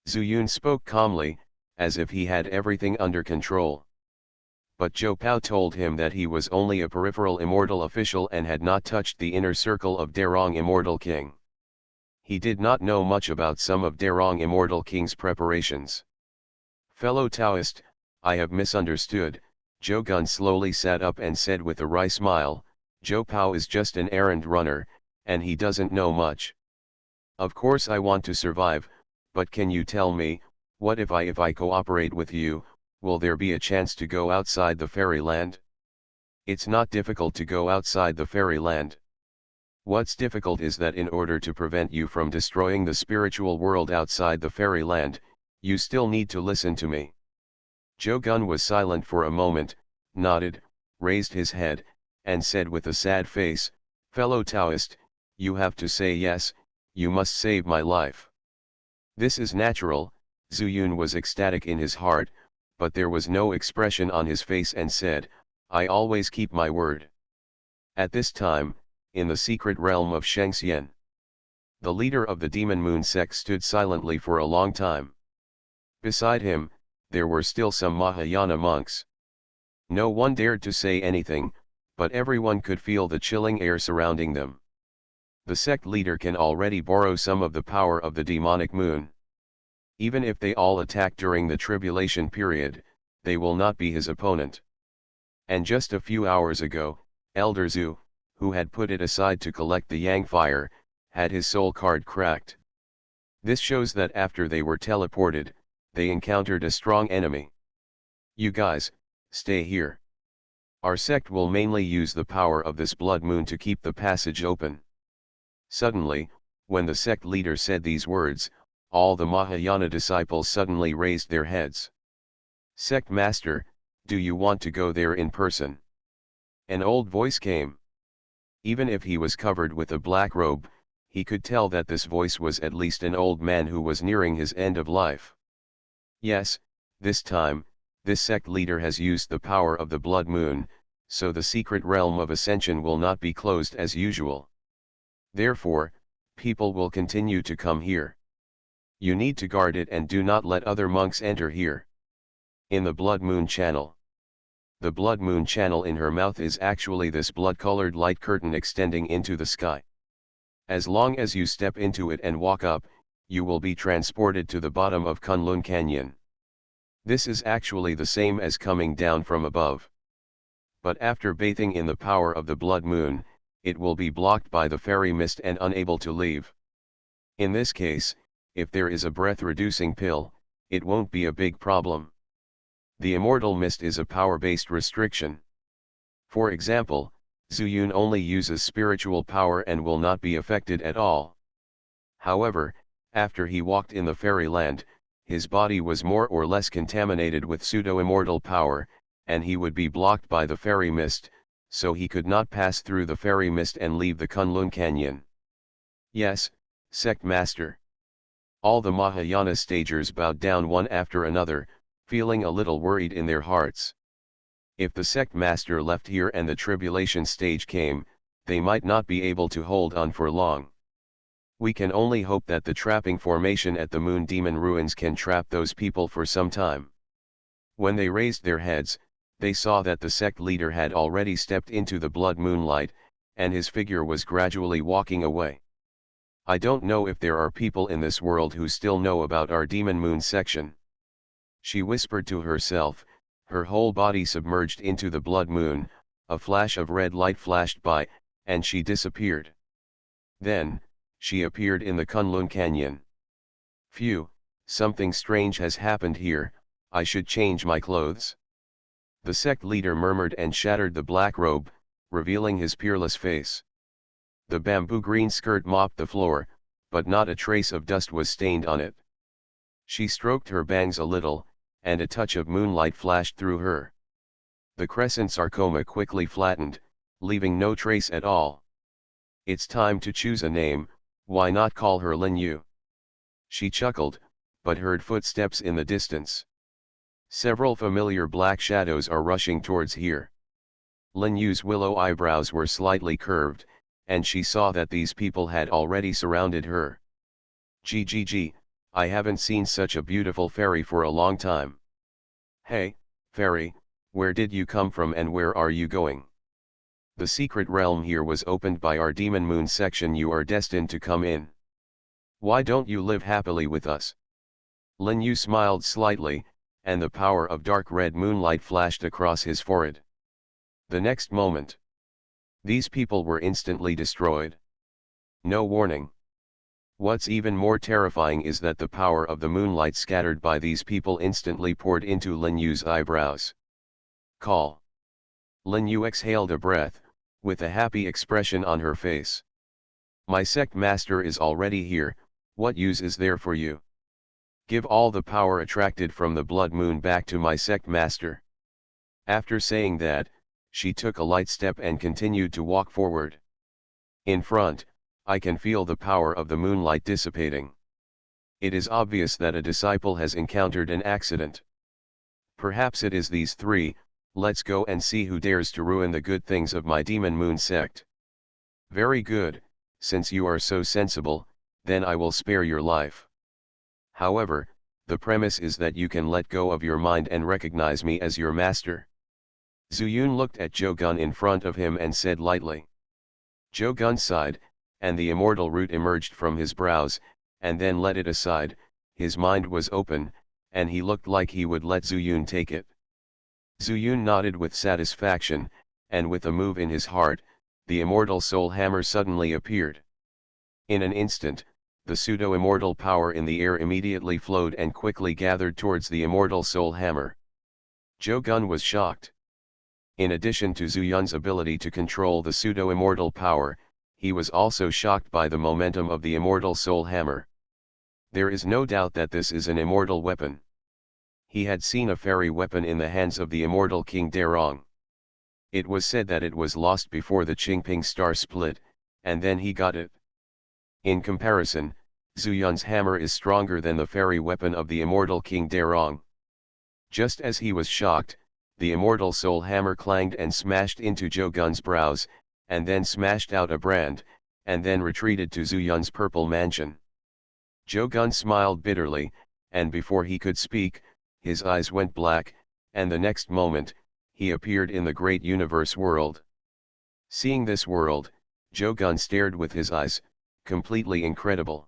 Zhu Yun spoke calmly, as if he had everything under control. But Zhou Pao told him that he was only a peripheral immortal official and had not touched the inner circle of Derong Immortal King. He did not know much about some of Derong Immortal King's preparations. "Fellow Taoist, I have misunderstood." Zhou Gun slowly sat up and said with a wry smile, "Zhou Pao is just an errand runner, and he doesn't know much. Of course I want to survive, but can you tell me, what if I cooperate with you, will there be a chance to go outside the fairyland?" "It's not difficult to go outside the fairyland. What's difficult is that in order to prevent you from destroying the spiritual world outside the fairyland, you still need to listen to me." Zhou Gun was silent for a moment, nodded, raised his head, and said with a sad face, "Fellow Taoist, you have to say yes, you must save my life." This is natural. Zhu Yun was ecstatic in his heart, but there was no expression on his face and said, "I always keep my word." At this time, in the secret realm of Xianxia, the leader of the Demon Moon sect stood silently for a long time. Beside him, there were still some Mahayana monks. No one dared to say anything, but everyone could feel the chilling air surrounding them. The sect leader can already borrow some of the power of the demonic moon. Even if they all attack during the tribulation period, they will not be his opponent. And just a few hours ago, Elder Zhu, who had put it aside to collect the Yang fire, had his soul card cracked. This shows that after they were teleported, they encountered a strong enemy. "You guys, stay here. Our sect will mainly use the power of this blood moon to keep the passage open." Suddenly, when the sect leader said these words, all the Mahayana disciples suddenly raised their heads. "Sect master, do you want to go there in person?" An old voice came. Even if he was covered with a black robe, he could tell that this voice was at least an old man who was nearing his end of life. "Yes, this time, this sect leader has used the power of the blood moon, so the secret realm of ascension will not be closed as usual. Therefore, people will continue to come here. You need to guard it and do not let other monks enter here." In the blood moon channel. The blood moon channel in her mouth is actually this blood-colored light curtain extending into the sky. As long as you step into it and walk up, you will be transported to the bottom of Kunlun Canyon. This is actually the same as coming down from above. But after bathing in the power of the blood moon, it will be blocked by the fairy mist and unable to leave. In this case, if there is a breath-reducing pill, it won't be a big problem. The immortal mist is a power-based restriction. For example, Zhu Yun only uses spiritual power and will not be affected at all. However, after he walked in the fairyland, his body was more or less contaminated with pseudo-immortal power, and he would be blocked by the fairy mist, so he could not pass through the fairy mist and leave the Kunlun Canyon. "Yes, sect master." All the Mahayana stagers bowed down one after another, feeling a little worried in their hearts. If the sect master left here and the tribulation stage came, they might not be able to hold on for long. We can only hope that the trapping formation at the Moon Demon Ruins can trap those people for some time. When they raised their heads, they saw that the sect leader had already stepped into the blood moonlight, and his figure was gradually walking away. "I don't know if there are people in this world who still know about our Demon Moon section," she whispered to herself. Her whole body submerged into the blood moon, a flash of red light flashed by, and she disappeared. Then, she appeared in the Kunlun Canyon. "Phew, something strange has happened here, I should change my clothes." The sect leader murmured and shattered the black robe, revealing his peerless face. The bamboo green skirt mopped the floor, but not a trace of dust was stained on it. She stroked her bangs a little, and a touch of moonlight flashed through her. The crescent sarcoma quickly flattened, leaving no trace at all. "It's time to choose a name," Why not call her Lin Yu? She chuckled, but heard footsteps in the distance. Several familiar black shadows are rushing towards here. Lin Yu's willow eyebrows were slightly curved, and she saw that these people had already surrounded her. Gee, I haven't seen such a beautiful fairy for a long time. Hey, fairy, where did you come from and where are you going? The secret realm here was opened by our demon moon section. You are destined to come in. Why don't you live happily with us? Lin Yu smiled slightly, and the power of dark red moonlight flashed across his forehead. The next moment, these people were instantly destroyed. No warning. What's even more terrifying is that the power of the moonlight scattered by these people instantly poured into Lin Yu's eyebrows. Call. Lin Yu exhaled a breath, with a happy expression on her face. My sect master is already here, what use is there for you? Give all the power attracted from the blood moon back to my sect master. After saying that, she took a light step and continued to walk forward. In front, I can feel the power of the moonlight dissipating. It is obvious that a disciple has encountered an accident. Perhaps it is these three. Let's go and see who dares to ruin the good things of my demon moon sect. Very good, since you are so sensible, then I will spare your life. However, the premise is that you can let go of your mind and recognize me as your master. Zuyun looked at Zhou Gun in front of him and said lightly. Zhou Gun sighed, and the immortal root emerged from his brows, and then let it aside. His mind was open, and he looked like he would let Zuyun take it. Zuyun nodded with satisfaction, and with a move in his heart, the immortal soul hammer suddenly appeared. In an instant, the pseudo-immortal power in the air immediately flowed and quickly gathered towards the immortal soul hammer. Zhou Gun was shocked. In addition to Zuyun's ability to control the pseudo-immortal power, he was also shocked by the momentum of the immortal soul hammer. There is no doubt that this is an immortal weapon. He had seen a fairy weapon in the hands of the immortal King Derong. It was said that it was lost before the Qingping star split, and then he got it. In comparison, Zuyun's hammer is stronger than the fairy weapon of the immortal King Derong. Just as he was shocked, the immortal soul hammer clanged and smashed into Zhou Gun's brows, and then smashed out a brand, and then retreated to Zuyun's purple mansion. Zhou Gun smiled bitterly, and before he could speak, his eyes went black, and the next moment, he appeared in the great universe world. Seeing this world, Zhou Gun stared with his eyes, completely incredible.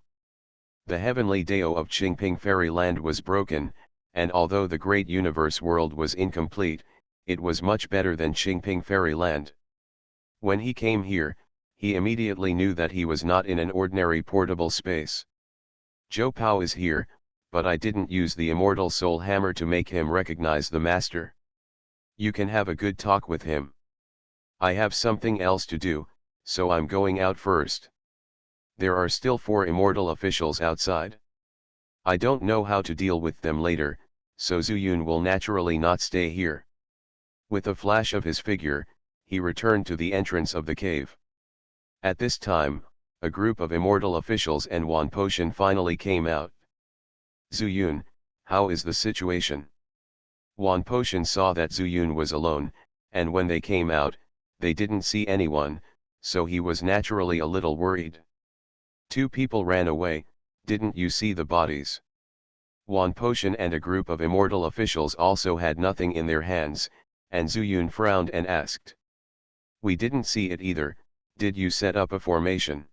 The heavenly Dao of Qingping Fairyland was broken, and although the great universe world was incomplete, it was much better than Qingping Fairyland. When he came here, he immediately knew that he was not in an ordinary portable space. Zhou Pao is here, but I didn't use the immortal soul hammer to make him recognize the master. You can have a good talk with him. I have something else to do, so I'm going out first. There are still 4 immortal officials outside. I don't know how to deal with them later, so Zuyun will naturally not stay here. With a flash of his figure, he returned to the entrance of the cave. At this time, a group of immortal officials and Wan Potion finally came out. Zuyun, how is the situation? Wan Potion saw that Zuyun was alone, and when they came out, they didn't see anyone, so he was naturally a little worried. 2 people ran away, didn't you see the bodies? Wan Potion and a group of immortal officials also had nothing in their hands, and Zuyun frowned and asked. We didn't see it either, did you set up a formation?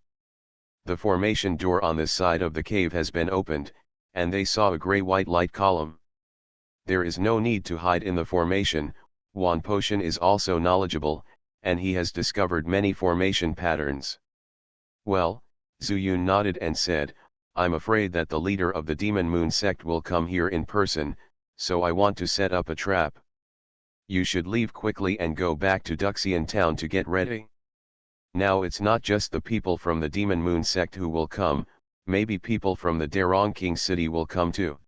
The formation door on this side of the cave has been opened, and they saw a gray-white light column. There is no need to hide in the formation. Wan Potion is also knowledgeable, and he has discovered many formation patterns. Well, Zuyun nodded and said, I'm afraid that the leader of the Demon Moon sect will come here in person, so I want to set up a trap. You should leave quickly and go back to Duxian town to get ready. Now it's not just the people from the Demon Moon sect who will come, maybe people from the Derong King city will come too.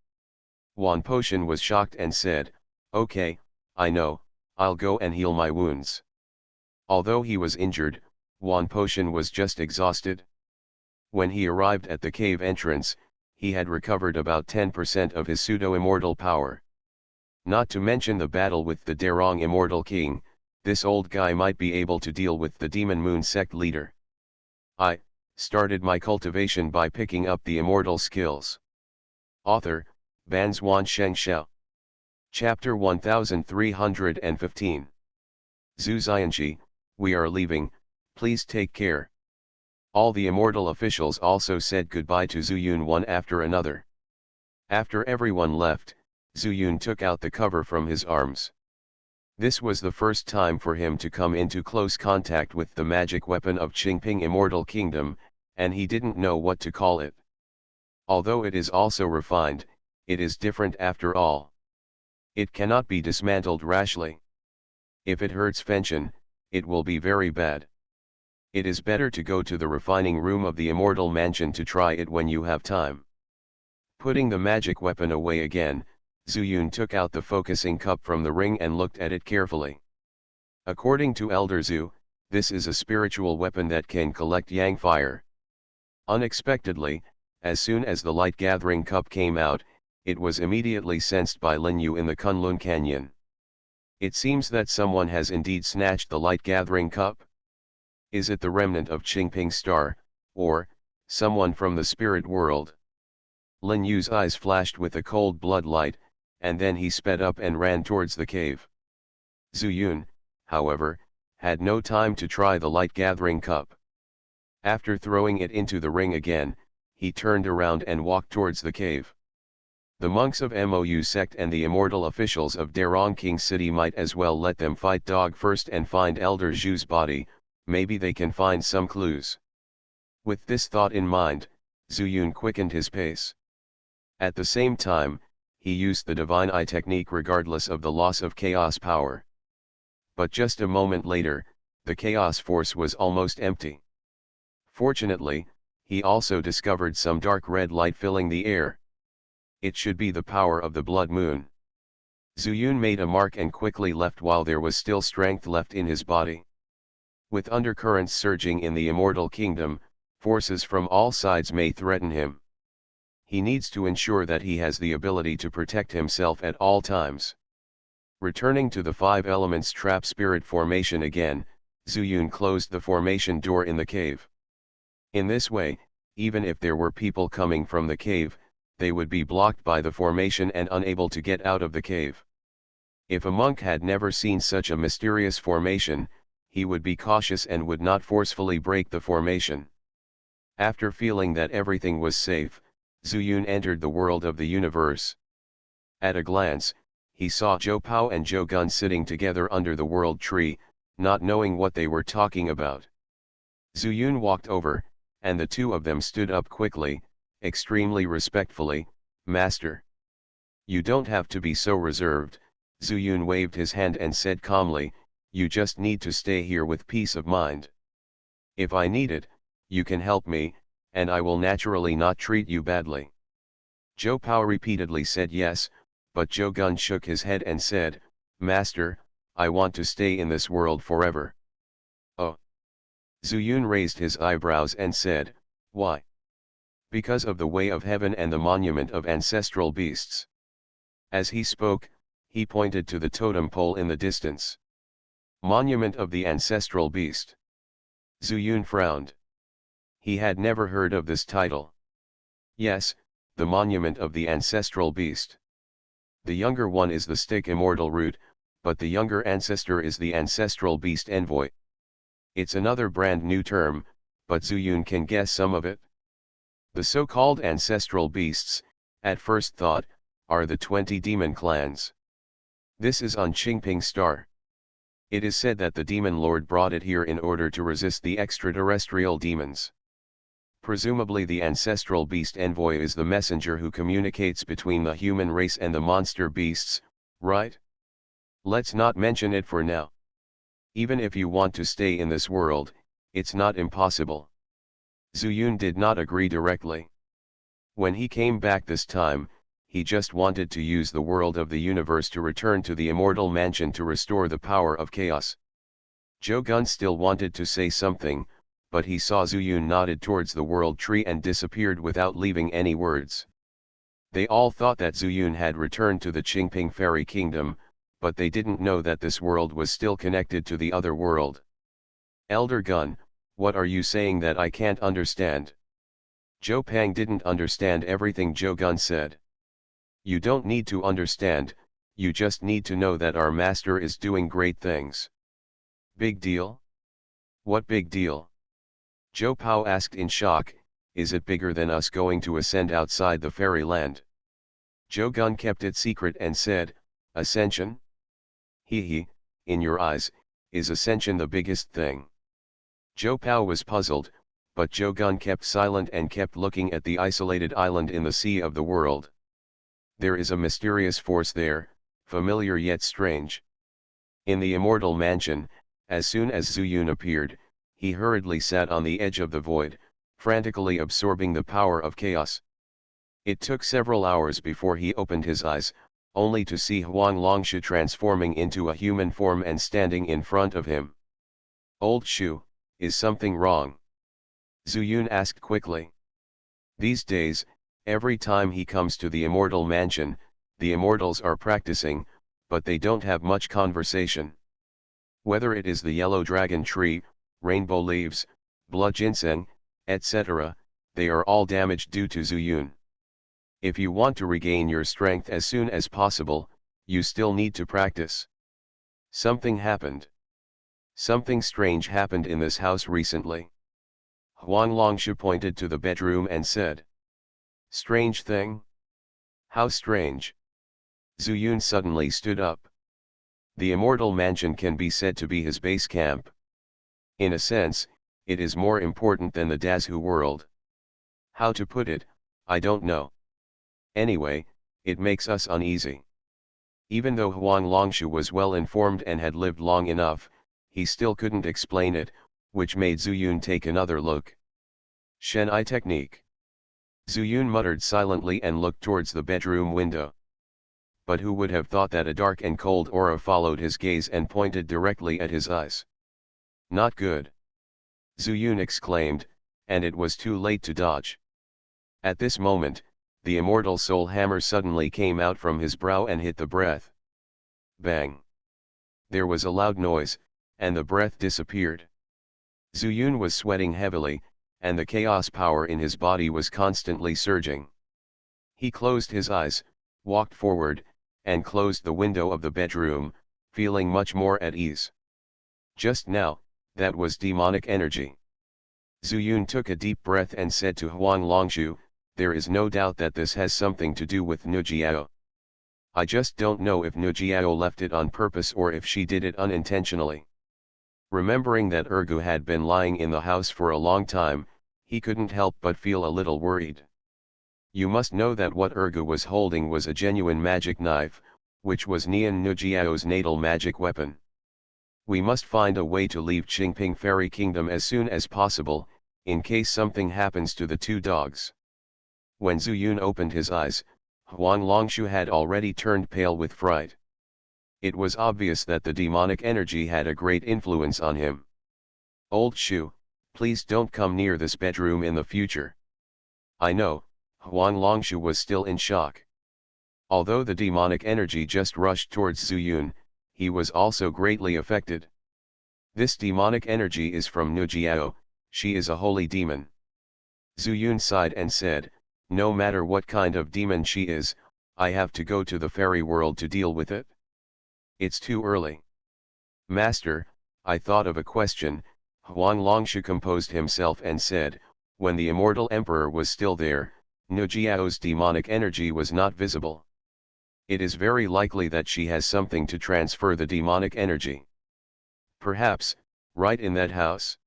Wan Potion was shocked and said, okay, I know, I'll go and heal my wounds. Although he was injured, Wan Potion was just exhausted. When he arrived at the cave entrance, he had recovered about 10% of his pseudo-immortal power. Not to mention the battle with the Darong Immortal King, this old guy might be able to deal with the Demon Moon sect leader. I started my cultivation by picking up the immortal skills. Author, Banzuan Xianxia. Chapter 1315. Zhu Xianxi, we are leaving, please take care. All the immortal officials also said goodbye to Zhu Yun one after another. After everyone left, Zhu Yun took out the cover from his arms. This was the first time for him to come into close contact with the magic weapon of Qingping Immortal Kingdom, and he didn't know what to call it. Although it is also refined, it is different after all. It cannot be dismantled rashly. If it hurts Fenchen, it will be very bad. It is better to go to the refining room of the Immortal Mansion to try it when you have time. Putting the magic weapon away again, Zhu Yun took out the focusing cup from the ring and looked at it carefully. According to Elder Zhu, this is a spiritual weapon that can collect yang fire. Unexpectedly, as soon as the light gathering cup came out, it was immediately sensed by Lin Yu in the Kunlun Canyon. It seems that someone has indeed snatched the light gathering cup. Is it the remnant of Qingping Star, or someone from the spirit world? Lin Yu's eyes flashed with a cold blood light, and then he sped up and ran towards the cave. Zhu Yun, however, had no time to try the light gathering cup. After throwing it into the ring again, he turned around and walked towards the cave. The monks of Mou sect and the immortal officials of Darong King City might as well let them fight dog first and find Elder Zhu's body, maybe they can find some clues. With this thought in mind, Zhu Yun quickened his pace. At the same time, he used the Divine Eye technique regardless of the loss of chaos power. But just a moment later, the chaos force was almost empty. Fortunately, he also discovered some dark red light filling the air. It should be the power of the blood moon. Zhu Yun made a mark and quickly left while there was still strength left in his body. With undercurrents surging in the immortal kingdom, forces from all sides may threaten him. He needs to ensure that he has the ability to protect himself at all times. Returning to the five elements trap spirit formation again, Zhu Yun closed the formation door in the cave. In this way, even if there were people coming from the cave, they would be blocked by the formation and unable to get out of the cave. If a monk had never seen such a mysterious formation, he would be cautious and would not forcefully break the formation. After feeling that everything was safe, Zhu Yun entered the world of the universe. At a glance, he saw Zhou Pao and Zhou Gun sitting together under the world tree, not knowing what they were talking about. Zhu Yun walked over, and the two of them stood up quickly, extremely respectfully. "Master. You don't have to be so reserved," Zhu Yun waved his hand and said calmly, "you just need to stay here with peace of mind. If I need it, you can help me, and I will naturally not treat you badly." Zhou Pao repeatedly said yes, but Zhou Gun shook his head and said, "Master, I want to stay in this world forever." "Oh." Zhu Yun raised his eyebrows and said, "Why?" "Because of the way of heaven and the monument of ancestral beasts." As he spoke, he pointed to the totem pole in the distance. "Monument of the ancestral beast." Zhu Yun frowned. He had never heard of this title. Yes, the monument of the ancestral beast. The younger one is the stick immortal root, but the younger ancestor is the ancestral beast envoy. It's another brand new term, but Zhu Yun can guess some of it. The so-called ancestral beasts, at first thought, are the 20 demon clans. This is on Qingping Star. It is said that the demon lord brought it here in order to resist the extraterrestrial demons. Presumably the ancestral beast envoy is the messenger who communicates between the human race and the monster beasts, right? Let's not mention it for now. Even if you want to stay in this world, it's not impossible. Zhu Yun did not agree directly. When he came back this time, he just wanted to use the world of the universe to return to the immortal mansion to restore the power of chaos. Zhou Gun still wanted to say something, but he saw Zuyun nodded towards the world tree and disappeared without leaving any words. They all thought that Zuyun had returned to the Qingping Fairy Kingdom, but they didn't know that this world was still connected to the other world. Elder Gun, what are you saying that I can't understand? Zhou Pang didn't understand everything Zhou Gun said. You don't need to understand, you just need to know that our master is doing great things. Big deal? What big deal? Zhou Pao asked in shock, is it bigger than us going to ascend outside the fairyland? Zhou Gun kept it secret and said, ascension? He, in your eyes, is ascension the biggest thing? Zhou Pao was puzzled, but Zhou Gun kept silent and kept looking at the isolated island in the sea of the world. There is a mysterious force there, familiar yet strange. In the immortal mansion, as soon as Zuyun appeared, he hurriedly sat on the edge of the void, frantically absorbing the power of chaos. It took several hours before he opened his eyes, only to see Huang Longshu transforming into a human form and standing in front of him. Old Shu, is something wrong? Zuyun asked quickly. These days, every time he comes to the immortal mansion, the immortals are practicing, but they don't have much conversation. Whether it is the yellow dragon tree, rainbow leaves, blood ginseng, etc., they are all damaged due to Zuyun. If you want to regain your strength as soon as possible, you still need to practice. Something happened. Something strange happened in this house recently. Huang Longshu pointed to the bedroom and said. Strange thing? How strange? Zuyun suddenly stood up. The immortal mansion can be said to be his base camp. In a sense, it is more important than the Dazhu world. How to put it, I don't know. Anyway, it makes us uneasy. Even though Huang Longshu was well informed and had lived long enough, he still couldn't explain it, which made Zuyun take another look. Shenai technique. Zuyun muttered silently and looked towards the bedroom window. But who would have thought that a dark and cold aura followed his gaze and pointed directly at his eyes? Not good. Zuyun exclaimed, and it was too late to dodge. At this moment, the immortal soul hammer suddenly came out from his brow and hit the breath. Bang! There was a loud noise, and the breath disappeared. Zuyun was sweating heavily, and the chaos power in his body was constantly surging. He closed his eyes, walked forward, and closed the window of the bedroom, feeling much more at ease. Just now, that was demonic energy. Zuyun took a deep breath and said to Huang Longshu, there is no doubt that this has something to do with Nujiao. I just don't know if Nujiao left it on purpose or if she did it unintentionally. Remembering that Ergu had been lying in the house for a long time, he couldn't help but feel a little worried. You must know that what Ergu was holding was a genuine magic knife, which was Nian Nujiao's natal magic weapon. We must find a way to leave Qingping Fairy Kingdom as soon as possible, in case something happens to the two dogs. When Zuyun opened his eyes, Huang Longshu had already turned pale with fright. It was obvious that the demonic energy had a great influence on him. Old Shu, please don't come near this bedroom in the future. I know, Huang Longshu was still in shock. Although the demonic energy just rushed towards Zuyun, he was also greatly affected. This demonic energy is from Nujiao, she is a holy demon. Zuyun sighed and said, no matter what kind of demon she is, I have to go to the fairy world to deal with it. It's too early. Master, I thought of a question, Huang Longshu composed himself and said, when the immortal emperor was still there, Nujiao's demonic energy was not visible. It is very likely that she has something to transfer the demonic energy. Perhaps, right in that house.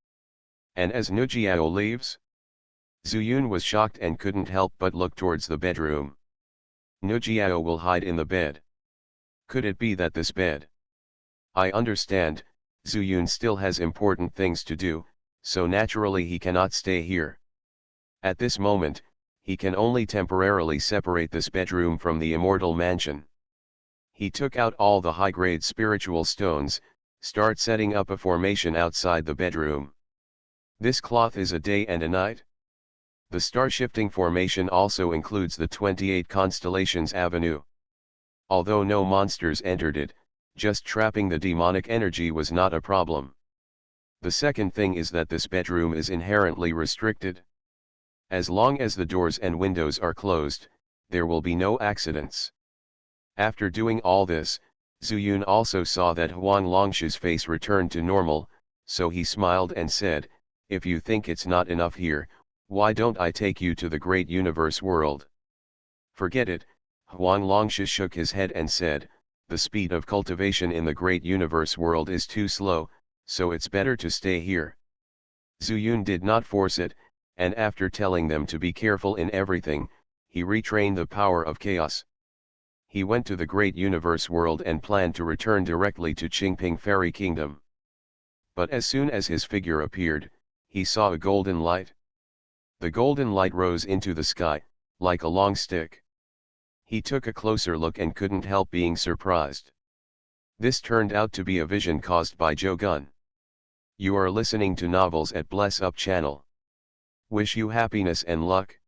And as Nujiao leaves? Zuyun was shocked and couldn't help but look towards the bedroom. Nujiao will hide in the bed. Could it be that this bed? I understand, Zuyun still has important things to do, so naturally he cannot stay here. At this moment, he can only temporarily separate this bedroom from the immortal mansion. He took out all the high-grade spiritual stones, start setting up a formation outside the bedroom. This cloth is a day and a night. The star-shifting formation also includes the 28 constellations avenue. Although no monsters entered it, just trapping the demonic energy was not a problem. The second thing is that this bedroom is inherently restricted. As long as the doors and windows are closed, there will be no accidents. After doing all this, Zuyun also saw that Huang Longshu's face returned to normal, so he smiled and said, "If you think it's not enough here, why don't I take you to the great universe world?" "Forget it," Huang Longshu shook his head and said, "the speed of cultivation in the great universe world is too slow, so it's better to stay here." Zuyun did not force it, and after telling them to be careful in everything, he retrained the power of chaos. He went to the great universe world and planned to return directly to Qingping Fairy Kingdom. But as soon as his figure appeared, he saw a golden light. The golden light rose into the sky, like a long stick. He took a closer look and couldn't help being surprised. This turned out to be a vision caused by Joe Gun. You are listening to Novels at Bless Up channel. Wish you happiness and luck.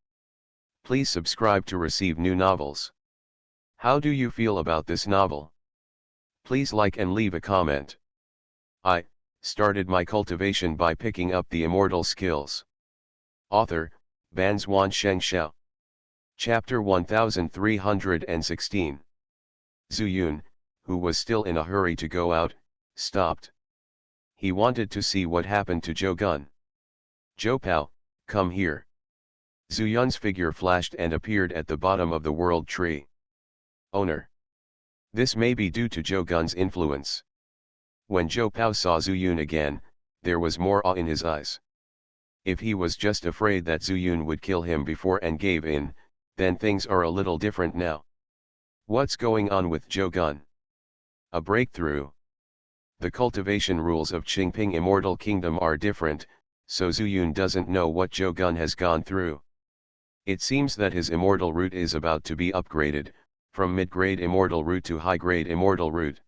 Please subscribe to receive new novels. How do you feel about this novel? Please like and leave a comment. I started my cultivation by picking up the immortal skills. Author, Banzuan Xianxia. Chapter 1316. Zuyun, who was still in a hurry to go out, stopped. He wanted to see what happened to Zhou Gun. "Zhou Pao, come here." Zuyun's figure flashed and appeared at the bottom of the world tree. "Owner." This may be due to Zhou Gun's influence. When Zhou Pao saw Zuyun again, there was more awe in his eyes. If he was just afraid that Zuyun would kill him before and gave in, then things are a little different now. What's going on with Zhou Gun? A breakthrough. The cultivation rules of Qingping Immortal Kingdom are different, so Zuyun doesn't know what Zhou Gun has gone through. It seems that his immortal root is about to be upgraded, from mid-grade immortal root to high-grade immortal root.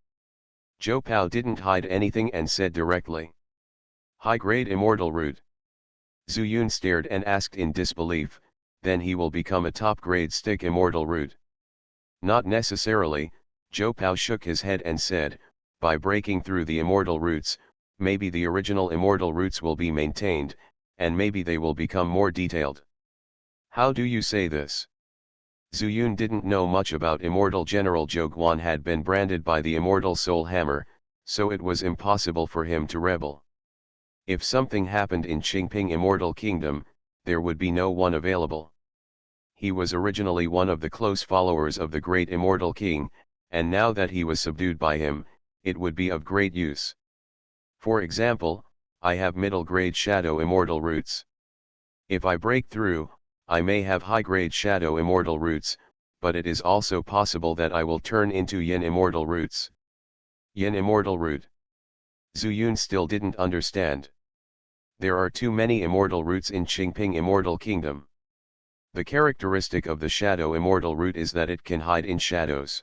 Zhou Pao didn't hide anything and said directly. "High-grade immortal root." Zuyun stared and asked in disbelief, "Then he will become a top-grade stick immortal root?" "Not necessarily," Zhou Pao shook his head and said, "by breaking through the immortal roots, maybe the original immortal roots will be maintained, and maybe they will become more detailed." "How do you say this?" Zuyun didn't know much about immortal. General Zhou Guan had been branded by the immortal soul hammer, so it was impossible for him to rebel. If something happened in Qingping Immortal Kingdom, there would be no one available. He was originally one of the close followers of the great immortal king, and now that he was subdued by him, it would be of great use. For example, I have middle-grade shadow immortal roots. If I break through, I may have high-grade shadow immortal roots, but it is also possible that I will turn into yin immortal roots. Yin immortal root. Zuyun still didn't understand. There are too many immortal roots in Qingping Immortal Kingdom. The characteristic of the shadow immortal root is that it can hide in shadows.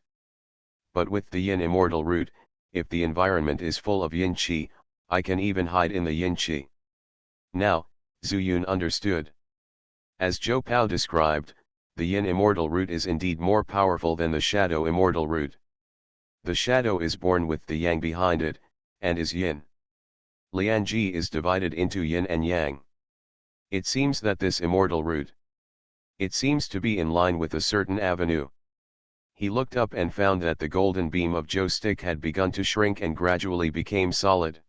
But with the yin immortal root, if the environment is full of yin qi, I can even hide in the yin qi. Now, Zuyun understood. As Zhou Pao described, the yin immortal root is indeed more powerful than the shadow immortal root. The shadow is born with the yang behind it, and is yin. Lianji is divided into yin and yang. It seems that this immortal root, it seems to be in line with a certain avenue. He looked up and found that the golden beam of Zhou's stick had begun to shrink and gradually became solid.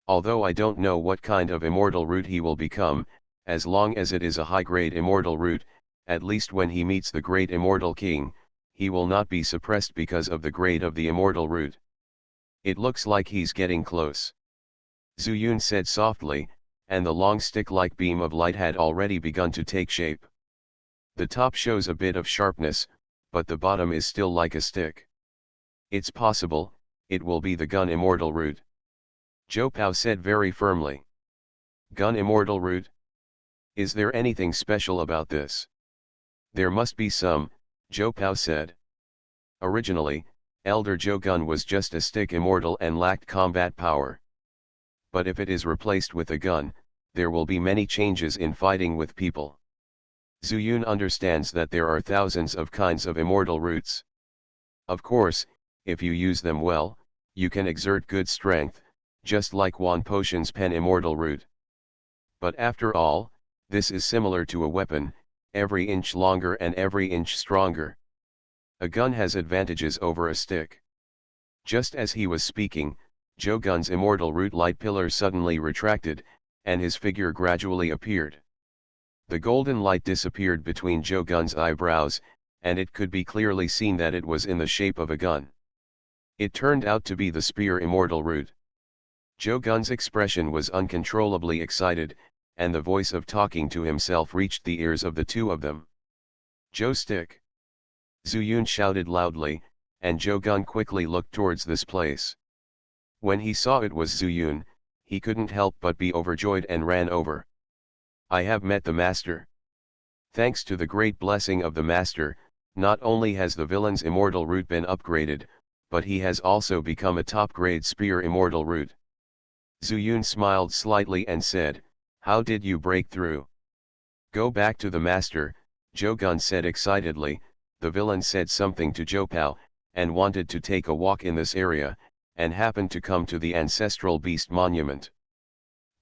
Although I don't know what kind of immortal root he will become, as long as it is a high-grade immortal root, at least when he meets the great immortal king, he will not be suppressed because of the grade of the immortal root. It looks like he's getting close. Zuyun said softly, and the long stick-like beam of light had already begun to take shape. The top shows a bit of sharpness, but the bottom is still like a stick. It's possible, it will be the gun immortal root. Zhou Pao said very firmly. Gun immortal root? Is there anything special about this? There must be some, Zhou Pao said. Originally, Elder Zhou Gun was just a stick immortal and lacked combat power. But if it is replaced with a gun, there will be many changes in fighting with people. Zuyun understands that there are thousands of kinds of immortal roots. Of course, if you use them well, you can exert good strength, just like Wan Potion's pen immortal root. But after all, this is similar to a weapon, every inch longer and every inch stronger. A gun has advantages over a stick. Just as he was speaking, Zhou Gun's immortal root light pillar suddenly retracted, and his figure gradually appeared. The golden light disappeared between Zhou Gun's eyebrows, and it could be clearly seen that it was in the shape of a gun. It turned out to be the spear immortal root. Zhou Gun's expression was uncontrollably excited, and the voice of talking to himself reached the ears of the two of them. "Zhou stick!" Zuyun shouted loudly, and Zhou Gun quickly looked towards this place. When he saw it was Zuyun, he couldn't help but be overjoyed and ran over. "I have met the master." Thanks to the great blessing of the master, not only has the villain's immortal root been upgraded, but he has also become a top-grade spear immortal root. Zuyun smiled slightly and said, "How did you break through?" "Go back to the master," Zhou Gun said excitedly. The villain said something to Zhou Pao, and wanted to take a walk in this area, and happened to come to the ancestral beast monument.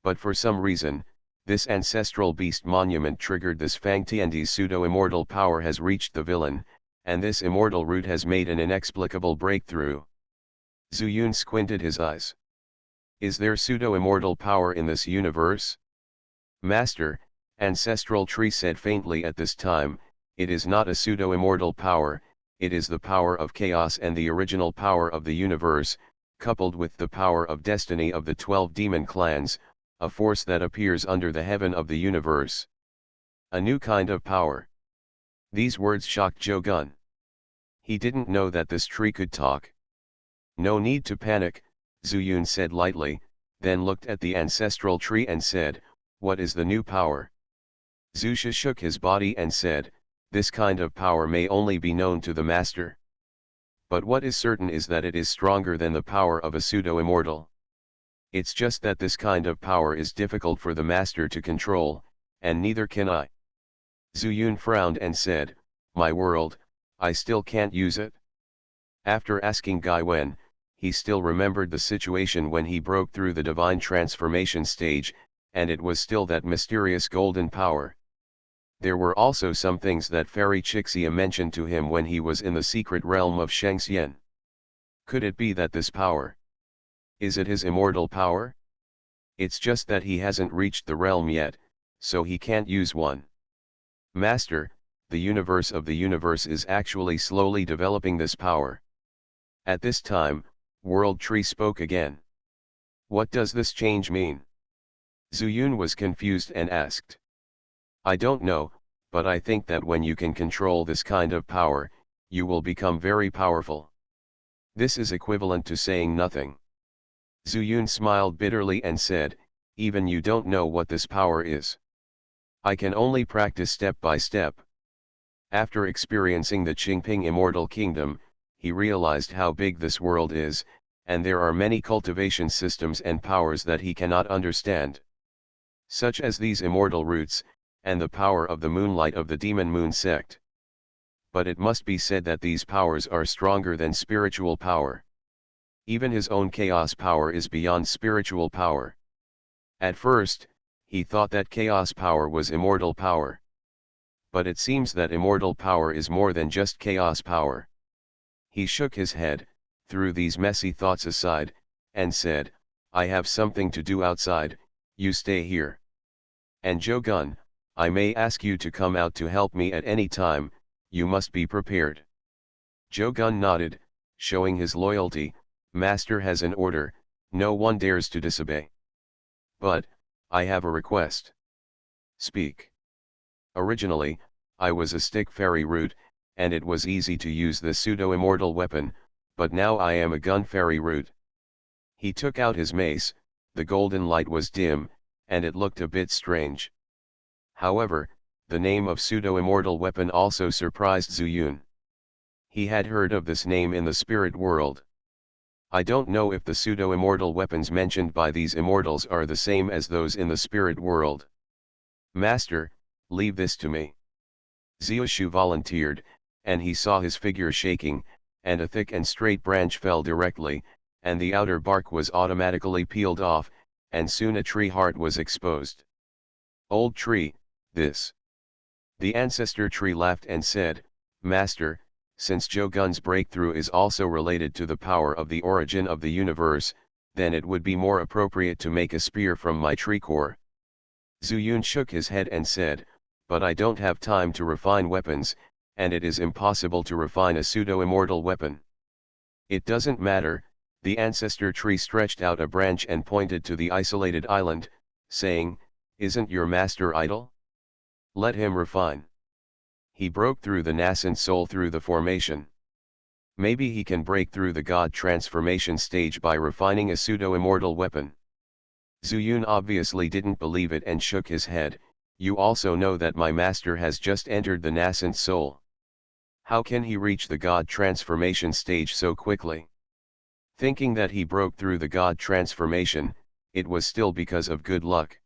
But for some reason, this ancestral beast monument triggered this Fang Tiandi's pseudo-immortal power has reached the villain, and this immortal root has made an inexplicable breakthrough. Zuyun squinted his eyes. "Is there pseudo-immortal power in this universe?" "Master," Ancestral Tree said faintly at this time, "it is not a pseudo-immortal power, it is the power of chaos and the original power of the universe, coupled with the power of destiny of the 12 demon clans, a force that appears under the heaven of the universe. A new kind of power." These words shocked Zhou Gun. He didn't know that this tree could talk. "No need to panic," Zuyun said lightly, then looked at the ancestral tree and said, "What is the new power?" Zusha shook his body and said, "This kind of power may only be known to the master. But what is certain is that it is stronger than the power of a pseudo-immortal. It's just that this kind of power is difficult for the master to control, and neither can I." Zuyun frowned and said, "My world, I still can't use it." After asking Gai Wen, he still remembered the situation when he broke through the divine transformation stage, and it was still that mysterious golden power. There were also some things that Fairy Xianxia mentioned to him when he was in the secret realm of Xianxia. Could it be that this power? Is it his immortal power? It's just that he hasn't reached the realm yet, so he can't use one. "Master, the universe of the universe is actually slowly developing this power." At this time, World Tree spoke again. "What does this change mean?" Zuyun was confused and asked. "I don't know, but I think that when you can control this kind of power, you will become very powerful." This is equivalent to saying nothing. Zuyun smiled bitterly and said, "Even you don't know what this power is. I can only practice step by step." After experiencing the Qingping Immortal Kingdom, he realized how big this world is, and there are many cultivation systems and powers that he cannot understand. Such as these immortal roots, and the power of the moonlight of the Demon Moon sect. But it must be said that these powers are stronger than spiritual power. Even his own chaos power is beyond spiritual power. At first, he thought that chaos power was immortal power. But it seems that immortal power is more than just chaos power. He shook his head, threw these messy thoughts aside, and said, "I have something to do outside, you stay here. And Zhou Gun, I may ask you to come out to help me at any time, you must be prepared." Zhou Gun nodded, showing his loyalty. "Master has an order, no one dares to disobey. But, I have a request." "Speak." "Originally, I was a stick fairy root, and it was easy to use the pseudo-immortal weapon, but now I am a gun fairy root." He took out his mace, the golden light was dim, and it looked a bit strange. However, the name of pseudo-immortal weapon also surprised Zuyun. He had heard of this name in the spirit world. I don't know if the pseudo-immortal weapons mentioned by these immortals are the same as those in the spirit world. Master, leave this to me. Xianxia volunteered, and he saw his figure shaking, and a thick and straight branch fell directly, and the outer bark was automatically peeled off, and soon a tree heart was exposed. Old tree, this. The ancestor tree laughed and said, Master, since Jogun's breakthrough is also related to the power of the origin of the universe, then it would be more appropriate to make a spear from my tree core. Zuyun shook his head and said, but I don't have time to refine weapons, and it is impossible to refine a pseudo-immortal weapon. It doesn't matter, the ancestor tree stretched out a branch and pointed to the isolated island, saying, isn't your master idle? Let him refine. He broke through the nascent soul through the formation. Maybe he can break through the god transformation stage by refining a pseudo-immortal weapon. Zuyun obviously didn't believe it and shook his head. You also know that my master has just entered the nascent soul. How can he reach the god transformation stage so quickly? Thinking that he broke through the god transformation, it was still because of good luck.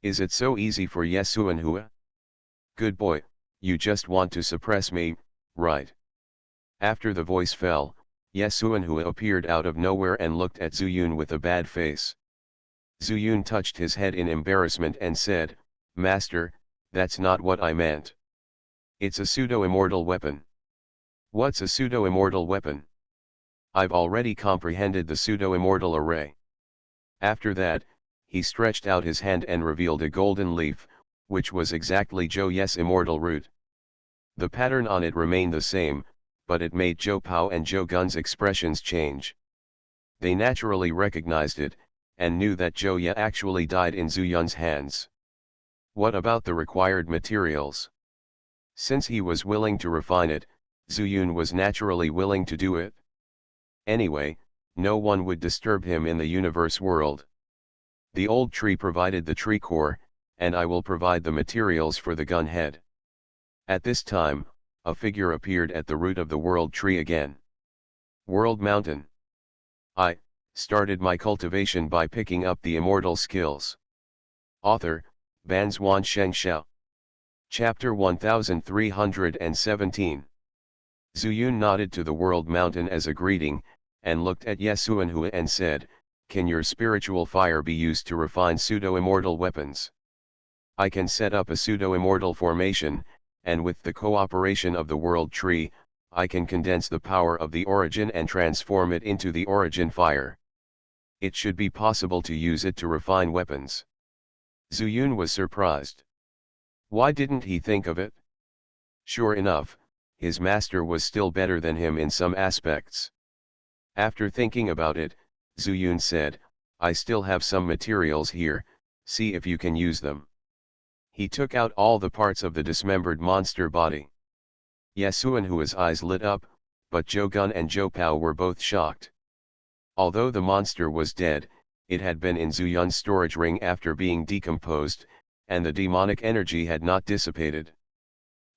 Is it so easy for Yesuanhua? Good boy, you just want to suppress me, right? After the voice fell, Yesuanhua appeared out of nowhere and looked at Zuyun with a bad face. Zuyun touched his head in embarrassment and said, Master, that's not what I meant. It's a pseudo-immortal weapon. What's a pseudo-immortal weapon? I've already comprehended the pseudo-immortal array. After that, he stretched out his hand and revealed a golden leaf, which was exactly Zhou Ye's immortal root. The pattern on it remained the same, but it made Zhou Pao and Zhou Gun's expressions change. They naturally recognized it, and knew that Zhou Ye actually died in Zuyun's hands. What about the required materials? Since he was willing to refine it, Zuyun was naturally willing to do it. Anyway, no one would disturb him in the universe world. The old tree provided the tree core, and I will provide the materials for the gun head. At this time, a figure appeared at the root of the world tree again. World Mountain. I started my cultivation by picking up the immortal skills. Author, Banzuan Xianxia. Chapter 1317. Zuyun nodded to the world mountain as a greeting, and looked at Yesuanhua and said, can your spiritual fire be used to refine pseudo-immortal weapons? I can set up a pseudo-immortal formation, and with the cooperation of the world tree, I can condense the power of the origin and transform it into the origin fire. It should be possible to use it to refine weapons. Zuyun was surprised. Why didn't he think of it? Sure enough, his master was still better than him in some aspects. After thinking about it, Zuyun said, I still have some materials here, see if you can use them. He took out all the parts of the dismembered monster body. Yesuanhua's eyes lit up, but Zhou Gun and Zhou Pao were both shocked. Although the monster was dead, it had been in Zuyun's storage ring after being decomposed, and the demonic energy had not dissipated.